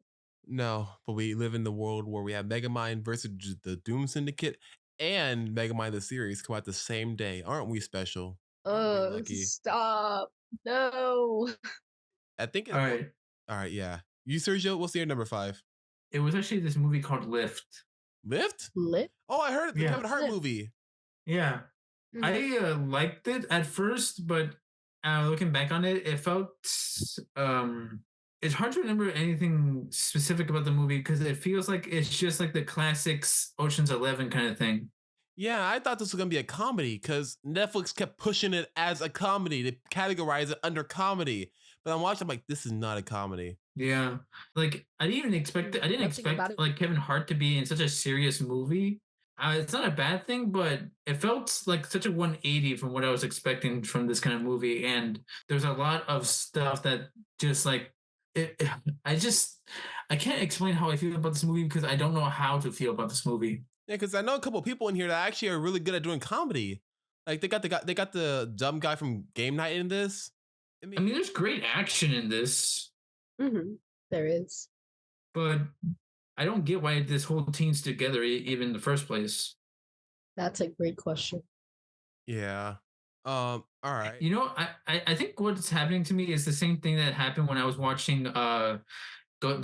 No, but we live in the world where we have Megamind versus the Doom Syndicate and Megamind the series come out the same day. Aren't we special? Stop. No. I think all right, yeah. You, Sergio, what's your number 5? It was actually this movie called Lift. Lift? Lift? Oh, I heard it. The Kevin Hart movie. Yeah. Mm-hmm. I liked it at first, but looking back on it, it felt it's hard to remember anything specific about the movie because it feels like it's just like the classics Ocean's 11 kind of thing. Yeah, I thought this was going to be a comedy because Netflix kept pushing it as a comedy to categorize it under comedy. But I'm watching, I'm like, this is not a comedy. Yeah. Like, I didn't expect like Kevin Hart to be in such a serious movie. It's not a bad thing, but it felt like such a 180 from what I was expecting from this kind of movie. And there's a lot of stuff that just like, I can't explain how I feel about this movie because I don't know how to feel about this movie. Yeah, because I know a couple of people in here that actually are really good at doing comedy. Like they got the dumb guy from Game Night in this. I mean there's great action in this. Mm-hmm. There is. But I don't get why this whole team's together even in the first place. That's a great question. Yeah. All right. You know, I think what's happening to me is the same thing that happened when I was watching the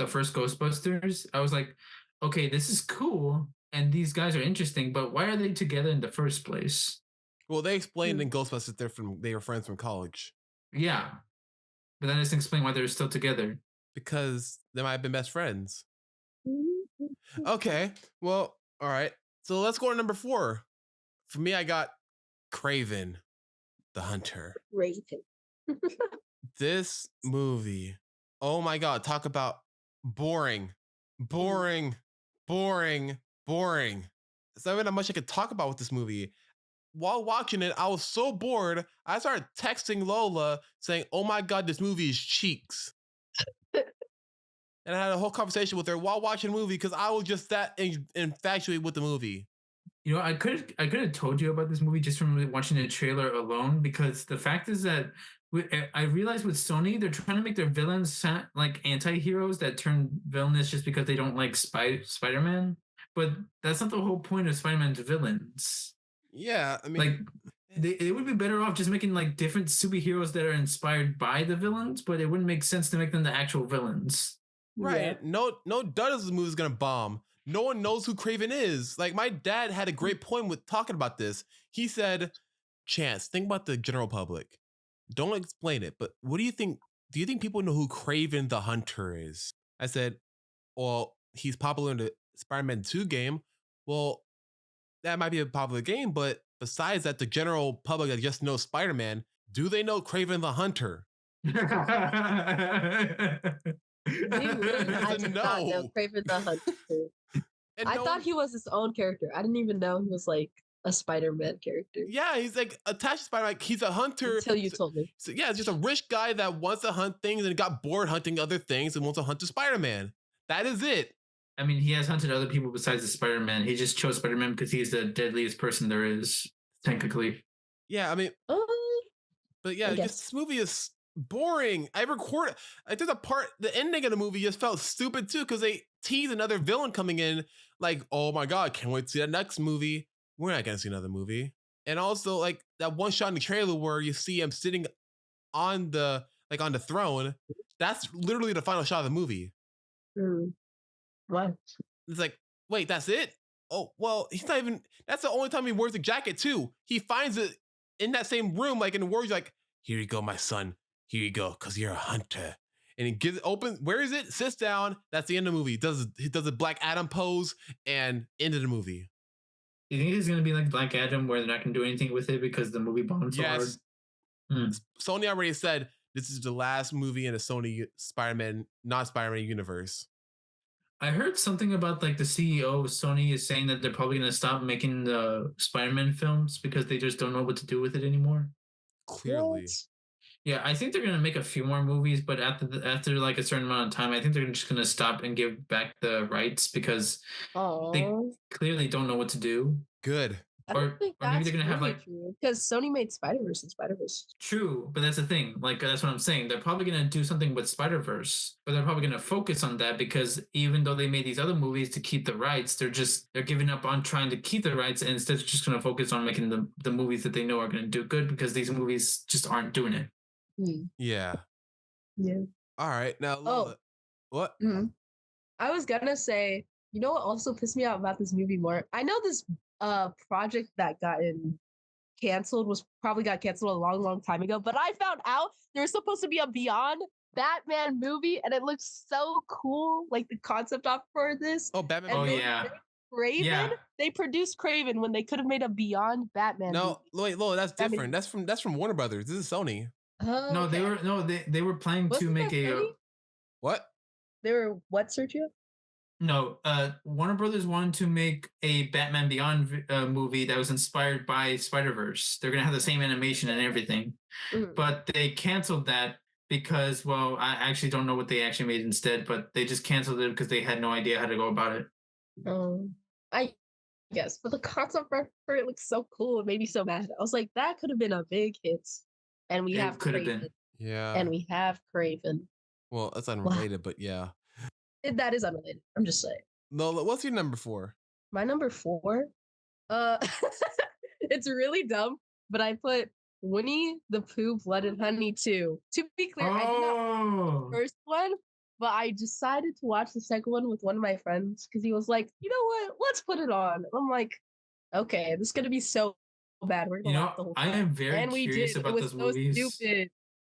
first Ghostbusters. I was like, okay, this is cool and these guys are interesting, but why are they together in the first place? Well, they explained in Ghostbusters they were friends from college. Yeah. But that doesn't explain why they're still together. Because they might have been best friends. Okay. Well, all right. So let's go to number 4. For me, I got Kraven the Hunter. Raven. This movie, oh my God, talk about boring. There's not even that much I could talk about with this movie. While watching it, I was so bored, I started texting Lola saying, oh my God, this movie is cheeks. And I had a whole conversation with her while watching the movie because I was just that infatuated with the movie. You know, I could have told you about this movie just from watching the trailer alone, because the fact is that I realized with Sony, they're trying to make their villains sound like anti-heroes that turn villainous just because they don't like Spider-Man. But that's not the whole point of Spider-Man's villains. Yeah, I mean, like they would be better off just making like different superheroes that are inspired by the villains, but it wouldn't make sense to make them the actual villains. Right. Yeah. No doubt this movie is gonna bomb. No one knows who Kraven is. Like my dad had a great point with talking about this. He said, Chance, think about the general public. Don't explain it, but what do you think? Do you think people know who Kraven the Hunter is? I said, well, he's popular in the Spider-Man 2 game. Well, that might be a popular game, but besides that, the general public that just knows Spider-Man, do they know Kraven the Hunter? I did not know Kraven the Hunter. I thought he was his own character. I didn't even know he was like a Spider-Man character. Yeah, he's like attached to Spider-Man. Like, he's a hunter. Until you told me. So yeah, it's just a rich guy that wants to hunt things and got bored hunting other things and wants to hunt the Spider-Man. That is it. I mean, he has hunted other people besides the Spider-Man. He just chose Spider-Man because he's the deadliest person there is, technically. Yeah, I mean, but yeah, this movie is boring. There's a part, the ending of the movie just felt stupid too, because they tease another villain coming in, like, oh my God, can't wait to see that next movie. We're not gonna see another movie. And also, like, that one shot in the trailer where you see him sitting on the throne, that's literally the final shot of the movie. What? It's like, wait, that's it? Oh, well, he's not even, that's the only time he wears the jacket too. He finds it in that same room, like in the Warriors, like, here you go, my son. Here you go, because you're a hunter. And he gives it open. Where is it? Sits down. That's the end of the movie. He does a Black Adam pose and end of the movie. You think it's going to be like Black Adam where they're not going to do anything with it because the movie bombed so hard? Sony already said this is the last movie in a Sony Spider-Man, not Spider-Man universe. I heard something about like the CEO of Sony is saying that they're probably going to stop making the Spider-Man films because they just don't know what to do with it anymore. Clearly. What? Yeah, I think they're going to make a few more movies, but after like a certain amount of time, I think they're just going to stop and give back the rights because they clearly don't know what to do. Good. I don't think maybe they're gonna have like because Sony made Spider-Verse and Spider-Verse. True, but that's the thing. Like that's what I'm saying. They're probably gonna do something with Spider-Verse, but they're probably gonna focus on that because even though they made these other movies to keep the rights, they're giving up on trying to keep the rights and instead just gonna focus on making the movies that they know are gonna do good because these movies just aren't doing it. Yeah. Yeah. All right. Now, Lola, what? I was gonna say, you know what also pissed me off about this movie more? I know this project that got canceled a long time ago, but I found out there was supposed to be a Beyond Batman movie and it looks so cool, like the concept art for this. Oh, Batman. Oh yeah. Craven? Yeah. They produced Craven when they could have made a Beyond Batman movie. Wait, Lola, that's different. That's from Warner Brothers. This is Sony. No, they were planning to make what? They were what, Sergio? No, Warner Brothers wanted to make a Batman Beyond movie that was inspired by Spider-Verse. They're gonna have the same animation and everything, but they canceled that because, well, I actually don't know what they actually made instead, but they just canceled it because they had no idea how to go about it. I guess, but the concept for it looks so cool. It made me so mad. I was like, that could have been a big hit, and we have Craven. Yeah, and we have Craven. Well, that's unrelated, but yeah. That is unrelated. I'm just saying. Lola, what's your number 4? My number 4? It's really dumb, but I put Winnie the Pooh Blood and Honey 2. To be clear, I did not watch the first one, but I decided to watch the second one with one of my friends because he was like, you know what? Let's put it on. And I'm like, okay, this is going to be so bad. We're going to watch the whole time. I am very curious about those movies. Stupid.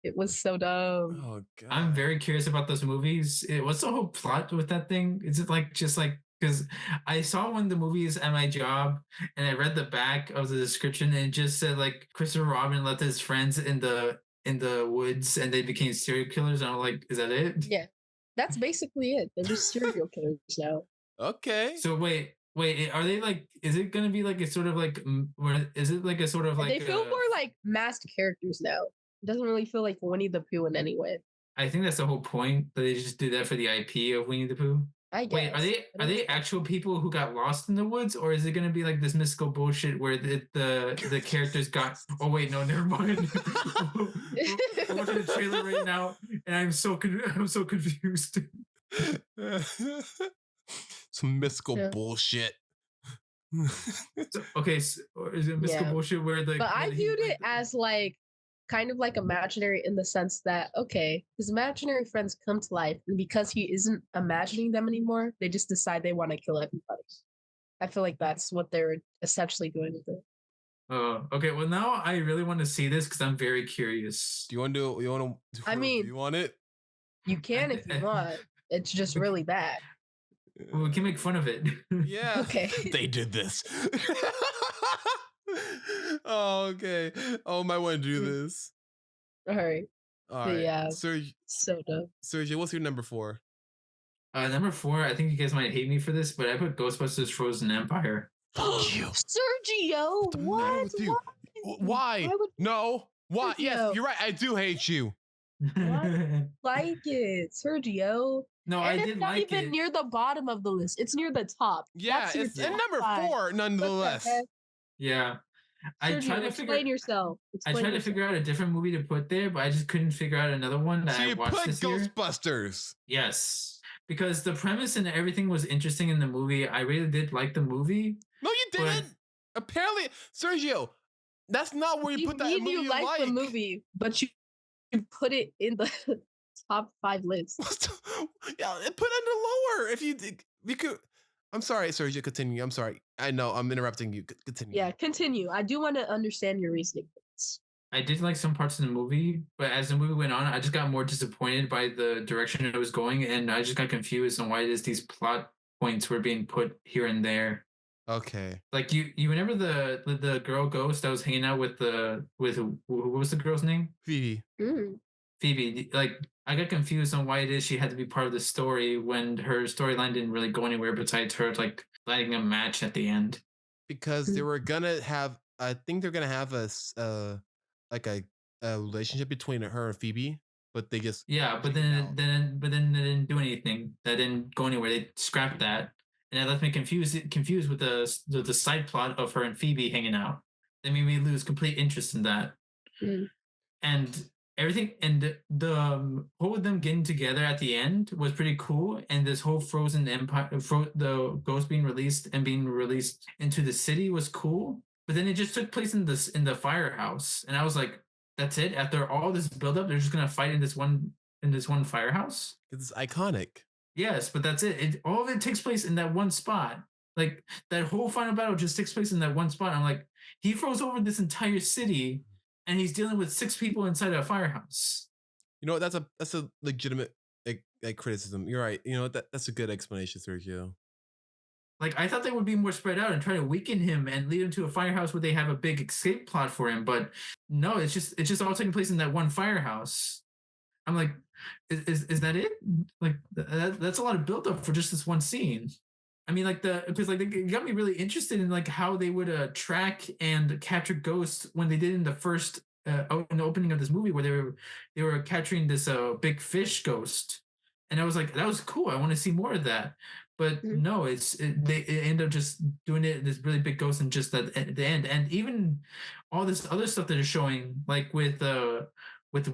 It was so dumb. Oh God. I'm very curious about those movies. What's the whole plot with that thing? Is it like just like because I saw one of the movies at my job and I read the back of the description and it just said like Christopher Robin left his friends in the woods and they became serial killers and I'm like, is that it? Yeah, that's basically it. They're just serial killers now. Okay. So wait, are they like? Is it gonna be like a sort of like? Is it like a sort of like? They feel more like masked characters now. It doesn't really feel like Winnie the Pooh in any way. I think that's the whole point, that they just do that for the IP of Winnie the Pooh. I guess. Wait, are they actual people who got lost in the woods, or is it going to be like this mystical bullshit where the characters got? Oh wait, no, never mind. I'm watching the trailer right now, and I'm so confused. Some mystical bullshit. Okay, so is it mystical bullshit where the? But I viewed it as like kind of like imaginary in the sense that, okay, his imaginary friends come to life, and because he isn't imagining them anymore, they just decide they want to kill everybody. I feel like that's what they're essentially doing with it. Oh, okay. Well, now I really want to see this because I'm very curious. Do you want to? You want to? I mean, you want it? You can if you want. It's just really bad. Well, we can make fun of it. Yeah. Okay. They did this. Oh, okay. Oh, might want to do this. All right. Yeah. So dumb. Sergio, what's your number 4? Number 4, I think you guys might hate me for this, but I put Ghostbusters Frozen Empire. Fuck you. Sergio, What's the matter with you? Why? No. Why? Yes, Sergio. you're right. I do hate you. Why like it, Sergio? No, And I it's did not like even it. near the bottom of the list. It's near the top. Yeah, That's your it's in top number 5. 4, What the nonetheless. heck? Yeah. I tried Sergio, to explain yourself. I tried to figure out a different movie to put there, but I just couldn't figure out another one that So I you watched put this year. Ghostbusters. Yes, because the premise and everything was interesting in the movie. I really did like the movie. No, you didn't. Apparently, Sergio, that's not where you put that movie you like the movie, but you put it in the top 5 list. Yeah, put it lower if you could. I'm sorry, Sergio. Continue. I'm sorry. I know I'm interrupting you. Continue. Yeah, continue. I do want to understand your reasoning. I did like some parts of the movie, but as the movie went on, I just got more disappointed by the direction it was going, and I just got confused on why it is these plot points were being put here and there. Okay. Like you remember the girl ghost that was hanging out with what was the girl's name? Phoebe. Phoebe. Like I got confused on why it is she had to be part of the story when her storyline didn't really go anywhere besides her like lighting a match at the end. Because they were gonna have, I think they're gonna have like a relationship between her and Phoebe, but they just but then they didn't do anything. That didn't go anywhere. They scrapped that, and that left me confused with the side plot of her and Phoebe hanging out. That made me lose complete interest in that. And everything, and the whole of them getting together at the end was pretty cool. And this whole Frozen Empire, the ghost being released into the city was cool. But then it just took place in the firehouse, and I was like, that's it. After all this buildup, they're just gonna fight in this one firehouse. It's iconic. Yes, but that's it. All of it takes place in that one spot. Like that whole final battle just takes place in that one spot. I'm like, he froze over this entire city, and he's dealing with 6 people inside a firehouse. You know, that's a legitimate like criticism. You're right. You know, that's a good explanation, Sergio. Like I thought they would be more spread out and try to weaken him and lead him to a firehouse where they have a big escape plot for him. But no, it's just all taking place in that one firehouse. I'm like, is that it? Like that's a lot of buildup for just this one scene. I mean, like because it got me really interested in like how they would track and capture ghosts when they did in the first in the opening of this movie where they were capturing this big fish ghost, and I was like, that was cool. I want to see more of that. But no, they end up just doing it this really big ghost and just at the end, and even all this other stuff that they're showing, like with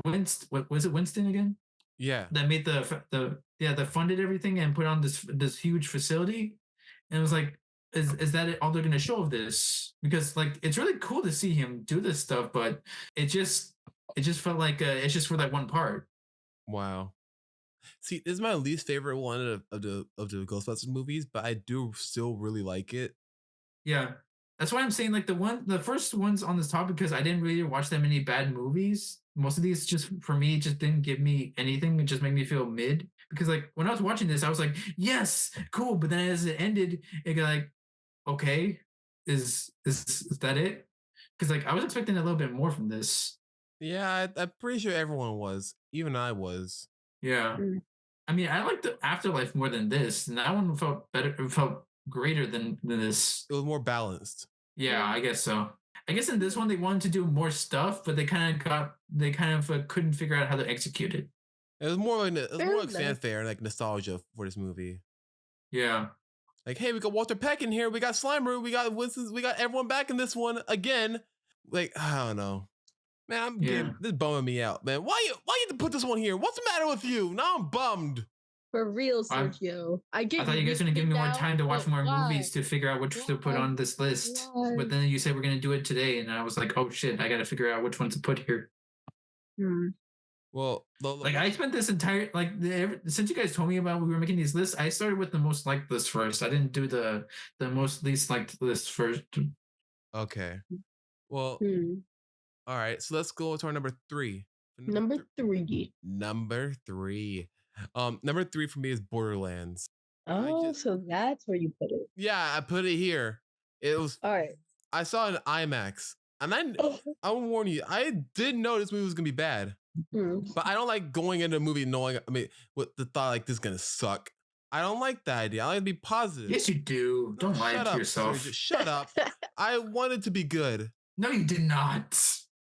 Winston. What was it, Winston again? Yeah, that made that funded everything and put on this huge facility, and it was like, is that all they're gonna show of this? Because like it's really cool to see him do this stuff, but it just felt like it's just for that one part. Wow. See, this is my least favorite one of the Ghostbusters movies, but I do still really like it. Yeah, that's why I'm saying like the first ones on this topic, because I didn't really watch that many bad movies. Most of these just for me just didn't give me anything. It just made me feel mid. Because like when I was watching this, I was like, yes, cool. But then as it ended, it got like, okay, is that it? Because like I was expecting a little bit more from this. Yeah, I'm pretty sure everyone was. Even I was. Yeah. I mean, I liked the Afterlife more than this, and that one felt better. It felt greater than this. It was more balanced. Yeah, I guess so. I guess in this one they wanted to do more stuff, but they kind of couldn't figure out how to execute it. It was more like fanfare and like nostalgia for this movie. Yeah. Like, hey, we got Walter Peck in here. We got Slimer. We got Winston. We got everyone back in this one again. Like, I don't know. Man, this is bumming me out, man. Why you have to put this one here? What's the matter with you? Now I'm bummed. For real, Sergio. I thought you guys were gonna give me more time to watch more movies to figure out which to put on this list. But then you said we're gonna do it today, and I was like, oh shit, I gotta figure out which one to put here. Well, like I spent this entire since you guys told me about we were making these lists, I started with the most liked list first. I didn't do the most least liked list first. Okay. Well, all right. So let's go to our number 3. Number 3. Number 3. Number 3 for me is Borderlands. Oh, so that's where you put it. Yeah, I put it here. It was all right. I saw it in IMAX, and I will warn you, I did know this movie was gonna be bad. But I don't like going into a movie knowing, with the thought like this is gonna suck. I don't like that idea. I like to be positive. Yes, you do. No, Don't lie shut to up, yourself. Sergio. Shut up. I want it to be good. No, you did not.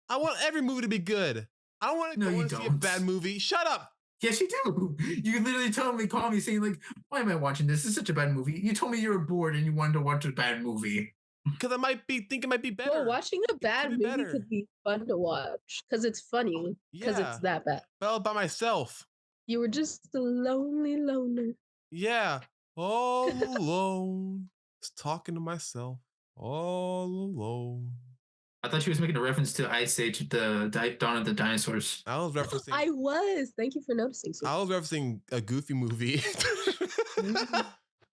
I want every movie to be good. I don't want to No, go you and see a don't. bad movie. Shut up. Yes, you do. You literally called me saying, like, why am I watching this? This is such a bad movie. You told me you were bored and you wanted to watch a bad movie. Because I might think it might be better. Well, watching a bad movie better. could be fun to watch because it's funny. Because Yeah. it's that bad. Fell by myself. You were just a lonely loner. Yeah. All alone. Just talking to myself. All alone. I thought she was making a reference to Ice Age, the Dawn of the Dinosaurs. I was referencing. I was. Thank you for noticing. I was referencing a Goofy movie.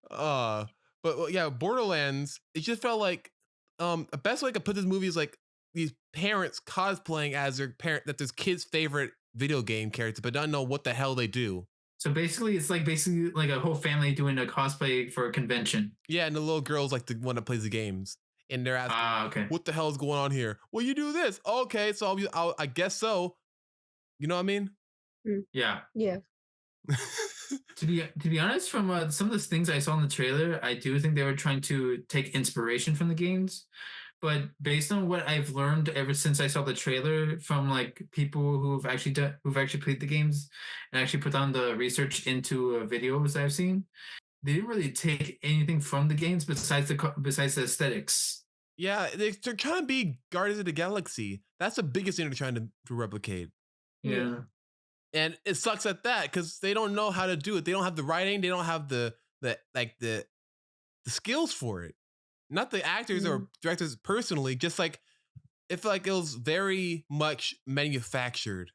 But yeah, Borderlands. It just felt like the best way I could put this movie is like these parents cosplaying as their parent, that this kid's favorite video game character, but don't know what the hell they do. So basically, it's like a whole family doing a cosplay for a convention. Yeah, and the little girl's like the one that plays the games, and they're asking, okay, "What the hell is going on here?" Well, you do this, okay? So I guess so. You know what I mean? Yeah. Yeah. To be honest, from some of the things I saw in the trailer, I do think they were trying to take inspiration from the games. But based on what I've learned ever since I saw the trailer from like people who've actually played the games and actually put on the research into videos I've seen, they didn't really take anything from the games besides the aesthetics. Yeah, they're trying to be Guardians of the Galaxy. That's the biggest thing they're trying to replicate. Yeah. And it sucks at that because they don't know how to do it. They don't have the writing. They don't have the skills for it. Not the actors or directors personally. Just like it felt like it was very much manufactured.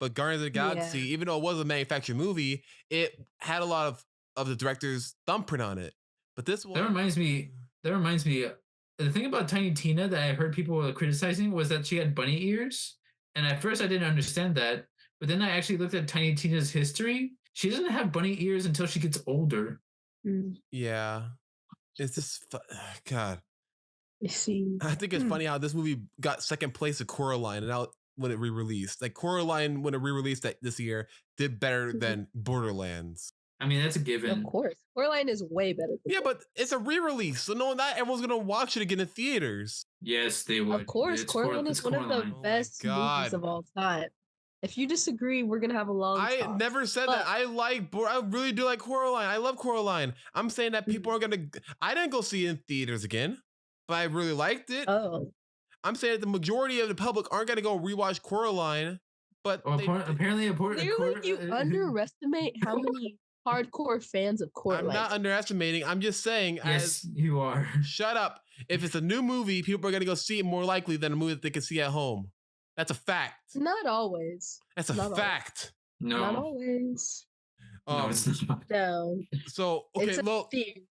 But Guardians of the Galaxy, even though it was a manufactured movie, it had a lot of the director's thumbprint on it. But this one, that reminds me. The thing about Tiny Tina that I heard people criticizing was that she had bunny ears, and at first I didn't understand that. But then I actually looked at Tiny Tina's history. She doesn't have bunny ears until she gets older. Yeah. It's just, God. I see. I think it's funny how this movie got second place at Coraline and now when it re-released. Like Coraline, when it re-released this year, did better than Borderlands. I mean, that's a given. Of course. Coraline is way better. Yeah, but it's a re-release. So no, not everyone's going to watch it again in theaters. Yes, they would. Of course. Coraline is one of the best movies of all time. If you disagree, we're gonna have a long talk. I never said that. I really do like Coraline. I love Coraline. I'm saying that people are gonna. I didn't go see it in theaters again, but I really liked it. Oh. I'm saying that the majority of the public aren't gonna go rewatch Coraline, but apparently you underestimate how many hardcore fans of Coraline. I'm not underestimating. I'm just saying. Yes, you are. Shut up. If it's a new movie, people are gonna go see it more likely than a movie that they can see at home. That's a fact. Not always. That's a fact. No. Not always. No, it's not. No. So, okay, it's a theory.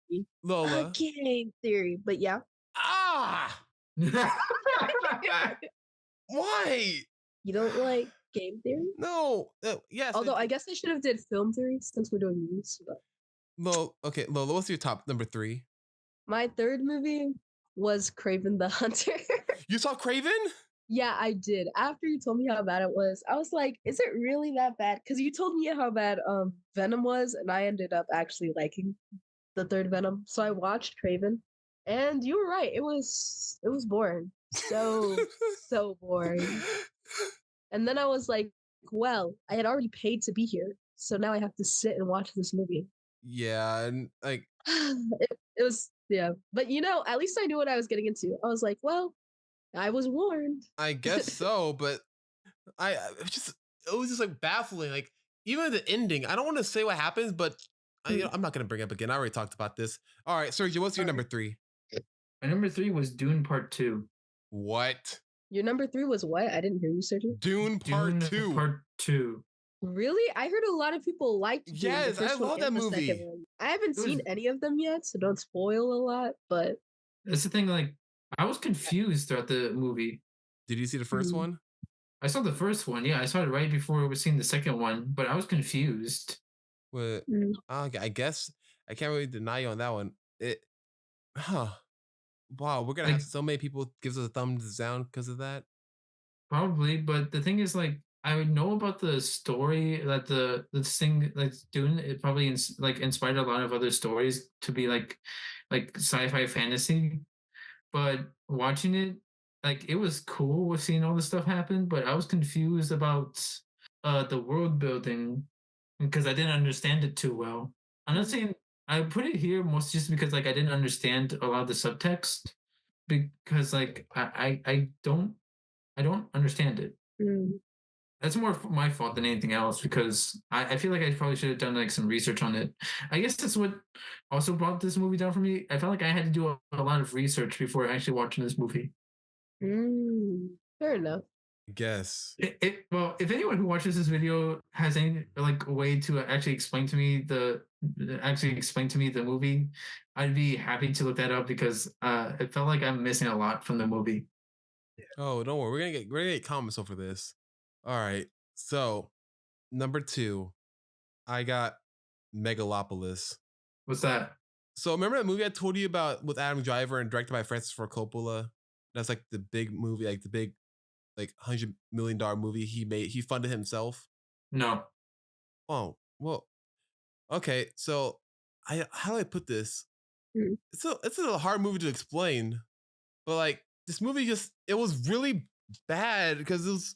Lola. A game theory, but yeah. Ah! Why? You don't like game theory? No. Yes. Although I guess I should have did film theory since we're doing movies. But... Okay, Lola, what's your top number 3? My third movie was Kraven the Hunter. You saw Kraven? Yeah, I did. After you told me how bad it was, I was like, is it really that bad? Because you told me how bad Venom was, and I ended up actually liking the third Venom. So I watched Kraven, and you were right. It was boring. So boring. And then I was like, well, I had already paid to be here, so now I have to sit and watch this movie. Yeah, and like it was, yeah. But at least I knew what I was getting into. I was like, well, I was warned. I guess so, but it was just like baffling. Like even the ending, I don't want to say what happens, but I'm not gonna bring it up again. I already talked about this. All right, Sergio, what's your number 3? My number 3 was Dune Part 2. What? Your number 3 was what? I didn't hear you, Sergio. Dune Part 2. Part 2. Really? I heard a lot of people liked Dune. Yes, I love that movie. I haven't seen any of them yet, so don't spoil a lot. But that's the thing. Like, I was confused throughout the movie. Did you see the first one? I saw the first one. Yeah, I saw it right before we were seeing the second one, but I was confused. What? I guess I can't really deny you on that one. Wow, we're gonna have so many people gives us a thumbs down because of that. Probably, but the thing is, like, I would know about the story that the thing that's doing it probably like inspired a lot of other stories to be like sci-fi fantasy. But watching it, like it was cool with seeing all this stuff happen, but I was confused about the world building because I didn't understand it too well. I'm not saying I put it here most just because like I didn't understand a lot of the subtext because like I don't understand it. Mm. That's more my fault than anything else because I feel like I probably should have done like some research on it. I guess that's what also brought this movie down for me. I felt like I had to do a lot of research before actually watching this movie. Fair enough. Guess. Well, if anyone who watches this video has any like a way to actually explain to me the movie, I'd be happy to look that up because it felt like I'm missing a lot from the movie. Oh, don't worry. We're gonna get comments over this. All right. So number 2, I got Megalopolis. What's that? So remember that movie I told you about with Adam Driver and directed by Francis Ford Coppola? That's like the big movie, like the big like $100 million movie he made. He funded himself. No. Oh, well, okay. So how do I put this? Mm. It's a hard movie to explain, but like this movie it was really bad because it was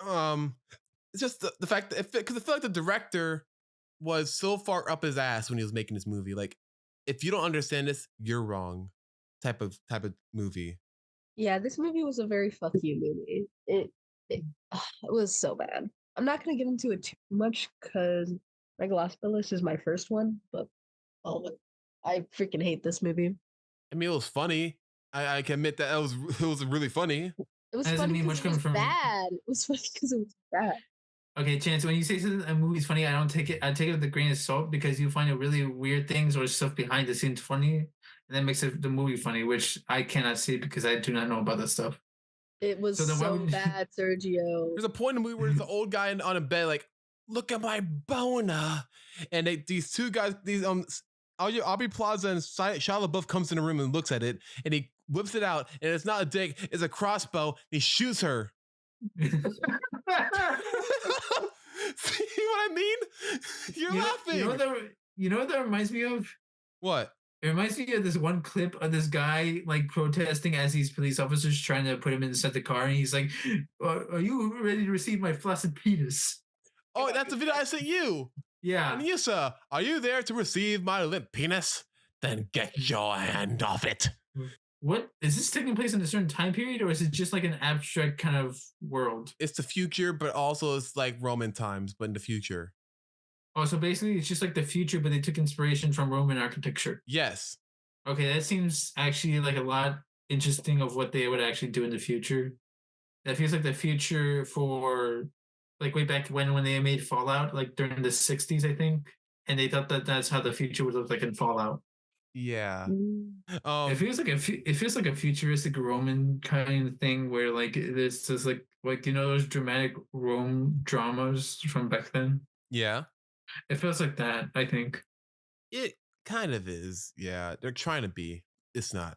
it's just the fact that because I feel like the director was so far up his ass when he was making this movie. Like, if you don't understand this, you're wrong. Type of movie. Yeah, this movie was a very fuck you movie. It was so bad. I'm not gonna get into it too much because Megalopolis is my first one, but oh, I freaking hate this movie. I mean, it was funny. I can admit that it was really funny. It was That doesn't funny mean because much it was coming from me. bad. It was funny because it was bad. Okay, Chance, when you say a movie's funny, I don't take it. I take it with a grain of salt because you find it really weird things or stuff behind the scenes funny, and that makes the movie funny, which I cannot see because I do not know about that stuff. It was So then why so would bad, Sergio. There's a point in the movie where there's an old guy on a bed, like, look at my boner, and these two guys, Aubrey Plaza and Shia LaBeouf comes in the room and looks at it, and he whips it out, and it's not a dick, it's a crossbow. And he shoots her. See what I mean? You're laughing. You know what that reminds me of? What? It reminds me of this one clip of this guy like protesting as these police officers trying to put him inside the car, and he's like, "Are you ready to receive my flaccid penis?" Oh, that's the video I sent you. Yeah. And you, sir, are you there to receive my limp penis? Then get your hand off it. What is this taking place in a certain time period, or is it just like an abstract kind of world? It's the future, but also it's like Roman times, but in the future. Oh, so basically it's just like the future, but they took inspiration from Roman architecture. Yes. Okay, that seems actually like a lot interesting of what they would actually do in the future. That feels like the future for like way back when they made Fallout, like during the 60s, I think. And they thought that that's how the future would look like in Fallout. Yeah. It feels like a futuristic Roman kind of thing where like this is like you know those dramatic Rome dramas from back then. Yeah. It feels like that, I think. It kind of is. Yeah. They're trying to be. It's not.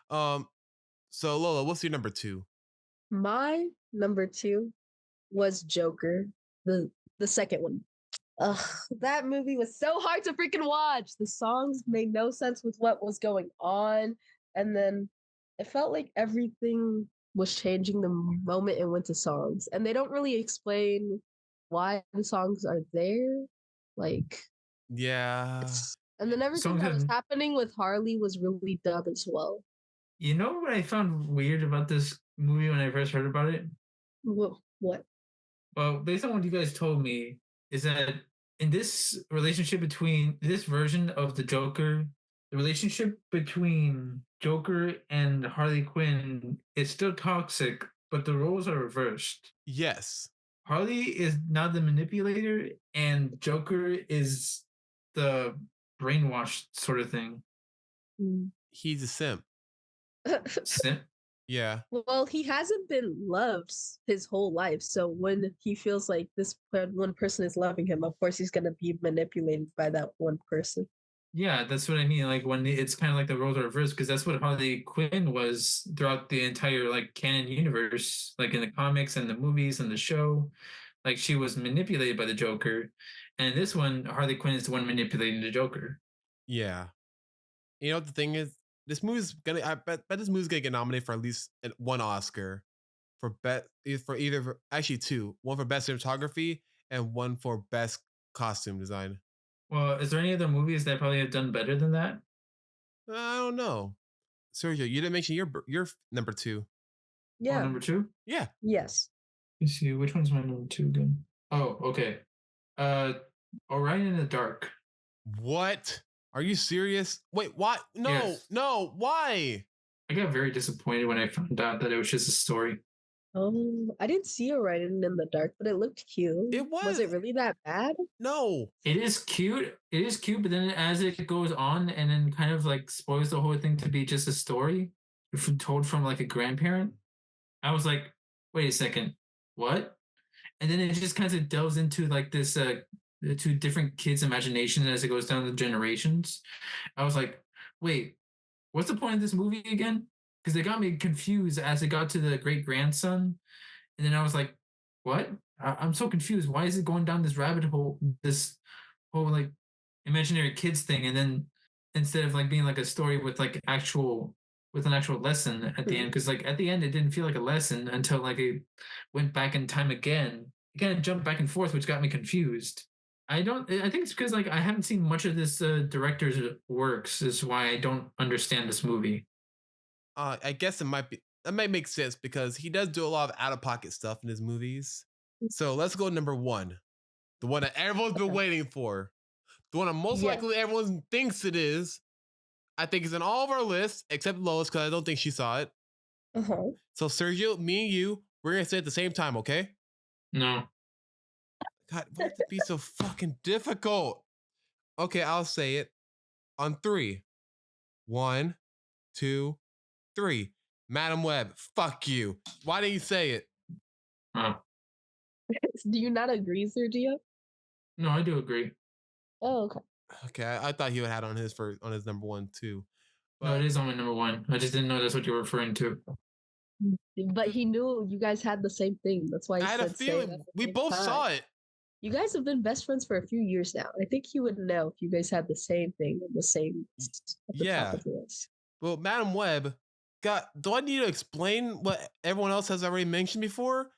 So Lola, what's your number 2? My number 2 was Joker, the second one. Ugh, that movie was so hard to freaking watch. The songs made no sense with what was going on, and then it felt like everything was changing the moment it went to songs, and they don't really explain why the songs are there. Like, Yeah. and then everything Songs that was have, happening with Harley was really dumb as well. you know what I found weird about this movie when I first heard about it? What? Well, based on what you guys told me, is that in this relationship between this version of the Joker, the relationship between Joker and Harley Quinn is still toxic, but the roles are reversed. Yes. Harley is now the manipulator, and Joker is the brainwashed sort of thing. He's a simp. Simp? Yeah. Well, he hasn't been loved his whole life. So when he feels like this one person is loving him, of course he's going to be manipulated by that one person. Yeah, that's what I mean. Like when it's kind of like the roles are reversed, because that's what Harley Quinn was throughout the entire like canon universe, like in the comics and the movies and the show. like she was manipulated by the Joker, and this one Harley Quinn is the one manipulating the Joker. Yeah. You know what the thing is? This movie's gonna. I bet this movie's gonna get nominated for at least one Oscar actually two. One for best cinematography and one for best costume design. Well, is there any other movies that probably have done better than that? I don't know. Sergio, you didn't mention your number two. Yeah. Oh, number two? Yeah. Yes. Let's see, which one's my number two again? Oh, okay. Orion in the Dark. What? Are you serious? Wait, why? No, Yes. no, why? I got very disappointed when I found out that it was just a story. Oh, I didn't see Orion in the Dark, but it looked cute. It was. Was it really that bad? No. It is cute. It is cute, but then as it goes on and then kind of like spoils the whole thing to be just a story told from like a grandparent, I was like, wait a second, what? And then it just kind of delves into like this the two different kids' imagination as it goes down the generations. I was like, wait, what's the point of this movie again? Because they got me confused as it got to the great grandson, and then I was like, what? I'm so confused. Why is it going down this rabbit hole, this whole like imaginary kids thing, and then instead of like being like a story with like actual with an actual lesson at the end, because like at the end it didn't feel like a lesson until like it went back in time again. It kind of jumped back and forth, which got me confused. I think it's because like I haven't seen much of this director's works, is why I don't understand this movie. I guess that might make sense because he does do a lot of out of pocket stuff in his movies. So let's go number one, the one that everyone's been waiting for, the one that most likely everyone thinks it is. I think it's in all of our lists except Lois because I don't think she saw it. Uh-huh. So Sergio, me and you, we're gonna say it at the same time, okay? No. God, why would it be so fucking difficult? Okay, I'll say it on three. 1, 2, 3. Madam Web, fuck you. Why didn't you say it? Oh. Do you not agree, Sergio? No, I do agree. Oh, okay. Okay, I thought he would have had on his number one too. But no, it is on my number one. I just didn't know that's what you were referring to. But he knew you guys had the same thing. That's why he I had a feeling we both saw it. You guys have been best friends for a few years now. I think he would know if you guys had the same thing and the same at the top of the list. Well, Madam Web, do I need to explain what everyone else has already mentioned before?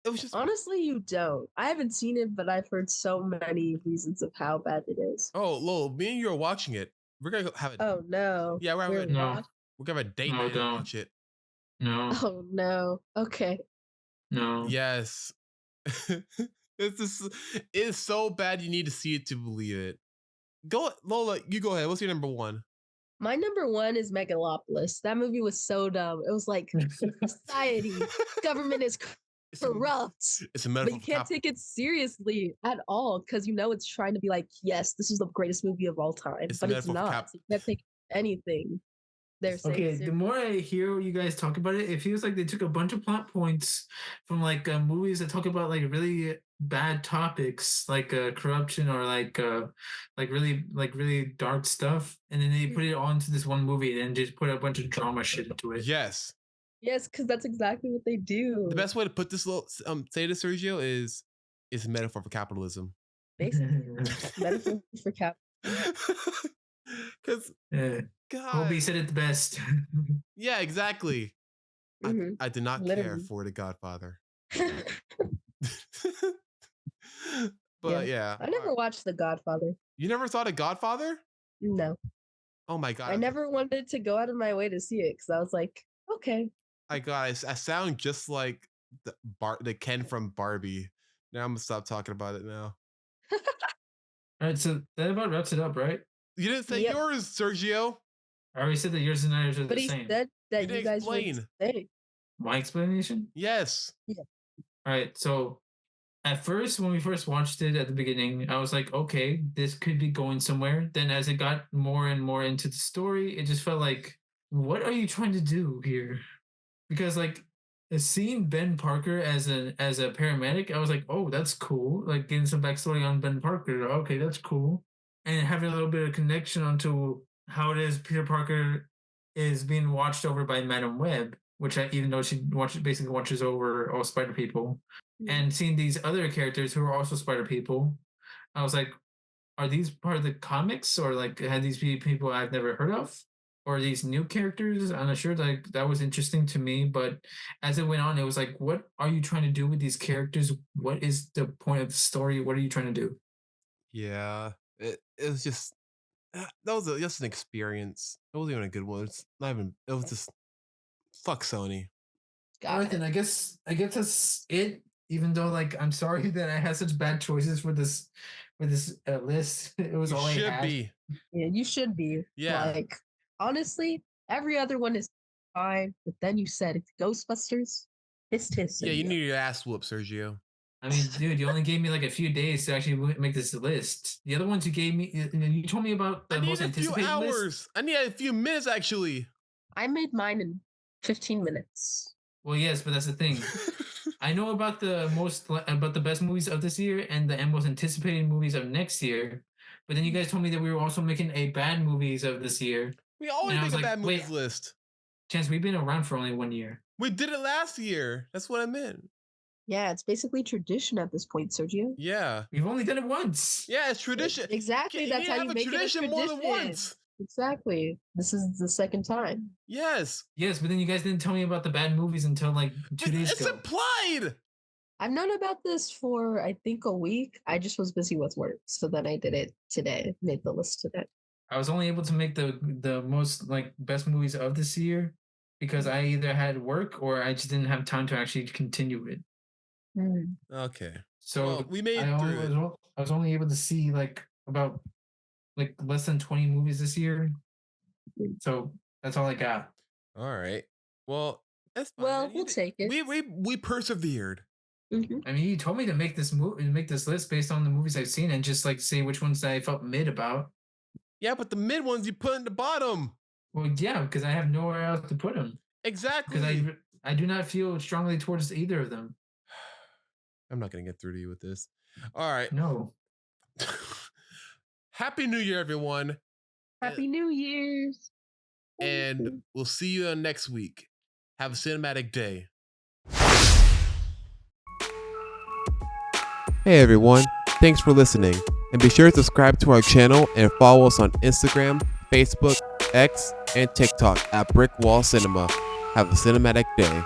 It was just honestly, you don't. I haven't seen it, but I've heard so many reasons of how bad it is. Oh, Lol, me and you are watching it. We're gonna have it. Oh no. Yeah, we're gonna have a date night and watch it. No. Oh no. Okay. No. Yes. It's so bad you need to see it to believe it. Go, Lola, you go ahead. What's your number one? My number one is Megalopolis. That movie was so dumb. It was like society, government is corrupt. It's a metaphor. But you can't take it seriously at all because you know it's trying to be like, yes, this is the greatest movie of all time, but it's not. So you can't take anything. Okay, the more I hear you guys talk about it, it feels like they took a bunch of plot points from like movies that talk about like really bad topics, like corruption or like really dark stuff, and then they put it all into this one movie and just put a bunch of drama shit into it. Yes, because that's exactly what they do. The best way to put this say to Sergio is a metaphor for capitalism. Basically, metaphor for capitalism. Because Kobe said it the best. Yeah, exactly. Mm-hmm. I did not care for The Godfather. But yeah. I never watched The Godfather. You never saw The Godfather? No. Oh my God. I never wanted to go out of my way to see it because I was like, okay. I sound just like the Ken from Barbie. Now I'm gonna stop talking about it now. All right, so that about wraps it up, right? You didn't say yours, Sergio. I already said that yours and ours are the same. But he said that you guys would say. My explanation? Yes. Yeah. All right, so at first, when we first watched it at the beginning, I was like, okay, this could be going somewhere. Then as it got more and more into the story, it just felt like, what are you trying to do here? Because like seeing Ben Parker as a paramedic, I was like, oh, that's cool. Like getting some backstory on Ben Parker. Okay, that's cool. And having a little bit of connection onto how it is Peter Parker is being watched over by Madam Web, which even though she basically watches over all spider people, and seeing these other characters who are also spider people, I was like, are these part of the comics, or like had these be people I've never heard of, or these new characters? I'm not sure. Like that was interesting to me, but as it went on, it was like, what are you trying to do with these characters? What is the point of the story? What are you trying to do? Yeah, it was just that was just an experience. It wasn't even a good one. It's not even. It was just fuck Sony. All right, then I guess that's it. Even though, like, I'm sorry that I had such bad choices for this list. It was You all I should had. be. Yeah, you should be. Yeah. Like, honestly, every other one is fine. But then you said Ghostbusters, tis. Yeah, you need your ass whooped, Sergio. I mean, dude, you only gave me like a few days to actually make this list. The other ones you gave me, you told me about the most anticipated hours. list. I need a few minutes actually. I made mine in 15 minutes. Well, yes, but that's the thing. I know about the best movies of this year and the most anticipated movies of next year. But then you guys told me that we were also making a bad movies of this year. We always make a bad movies list. Chance, we've been around for only 1 year. We did it last year. That's what I meant. Yeah, it's basically tradition at this point, Sergio. Yeah. We've only done it once. Yeah, it's tradition. Exactly. That's how you make it a tradition more than once. Exactly. This is the second time. Yes. Yes, but then you guys didn't tell me about the bad movies until like 2 days ago. It's implied. I've known about this for, I think, a week. I just was busy with work. So then I did it today, made the list today. I was only able to make the most like best movies of this year because I either had work or I just didn't have time to actually continue it. Okay. So well, we made through it. I was only able to see like about like less than 20 movies this year. So that's all I got. All right. Well, that's fine. Well, we'll take it. We persevered. I mean, you told me to make this list based on the movies I've seen and just like say which ones I felt mid about. Yeah, but the mid ones you put in the bottom. Well, yeah, because I have nowhere else to put them. Exactly. Because I do not feel strongly towards either of them. I'm not gonna get through to you with this. All right. No. Happy New Year, everyone. Happy New Year's. And we'll see you next week. Have a cinematic day. Hey everyone, thanks for listening. And be sure to subscribe to our channel and follow us on Instagram, Facebook, X, and TikTok at Brick Wall Cinema. Have a cinematic day.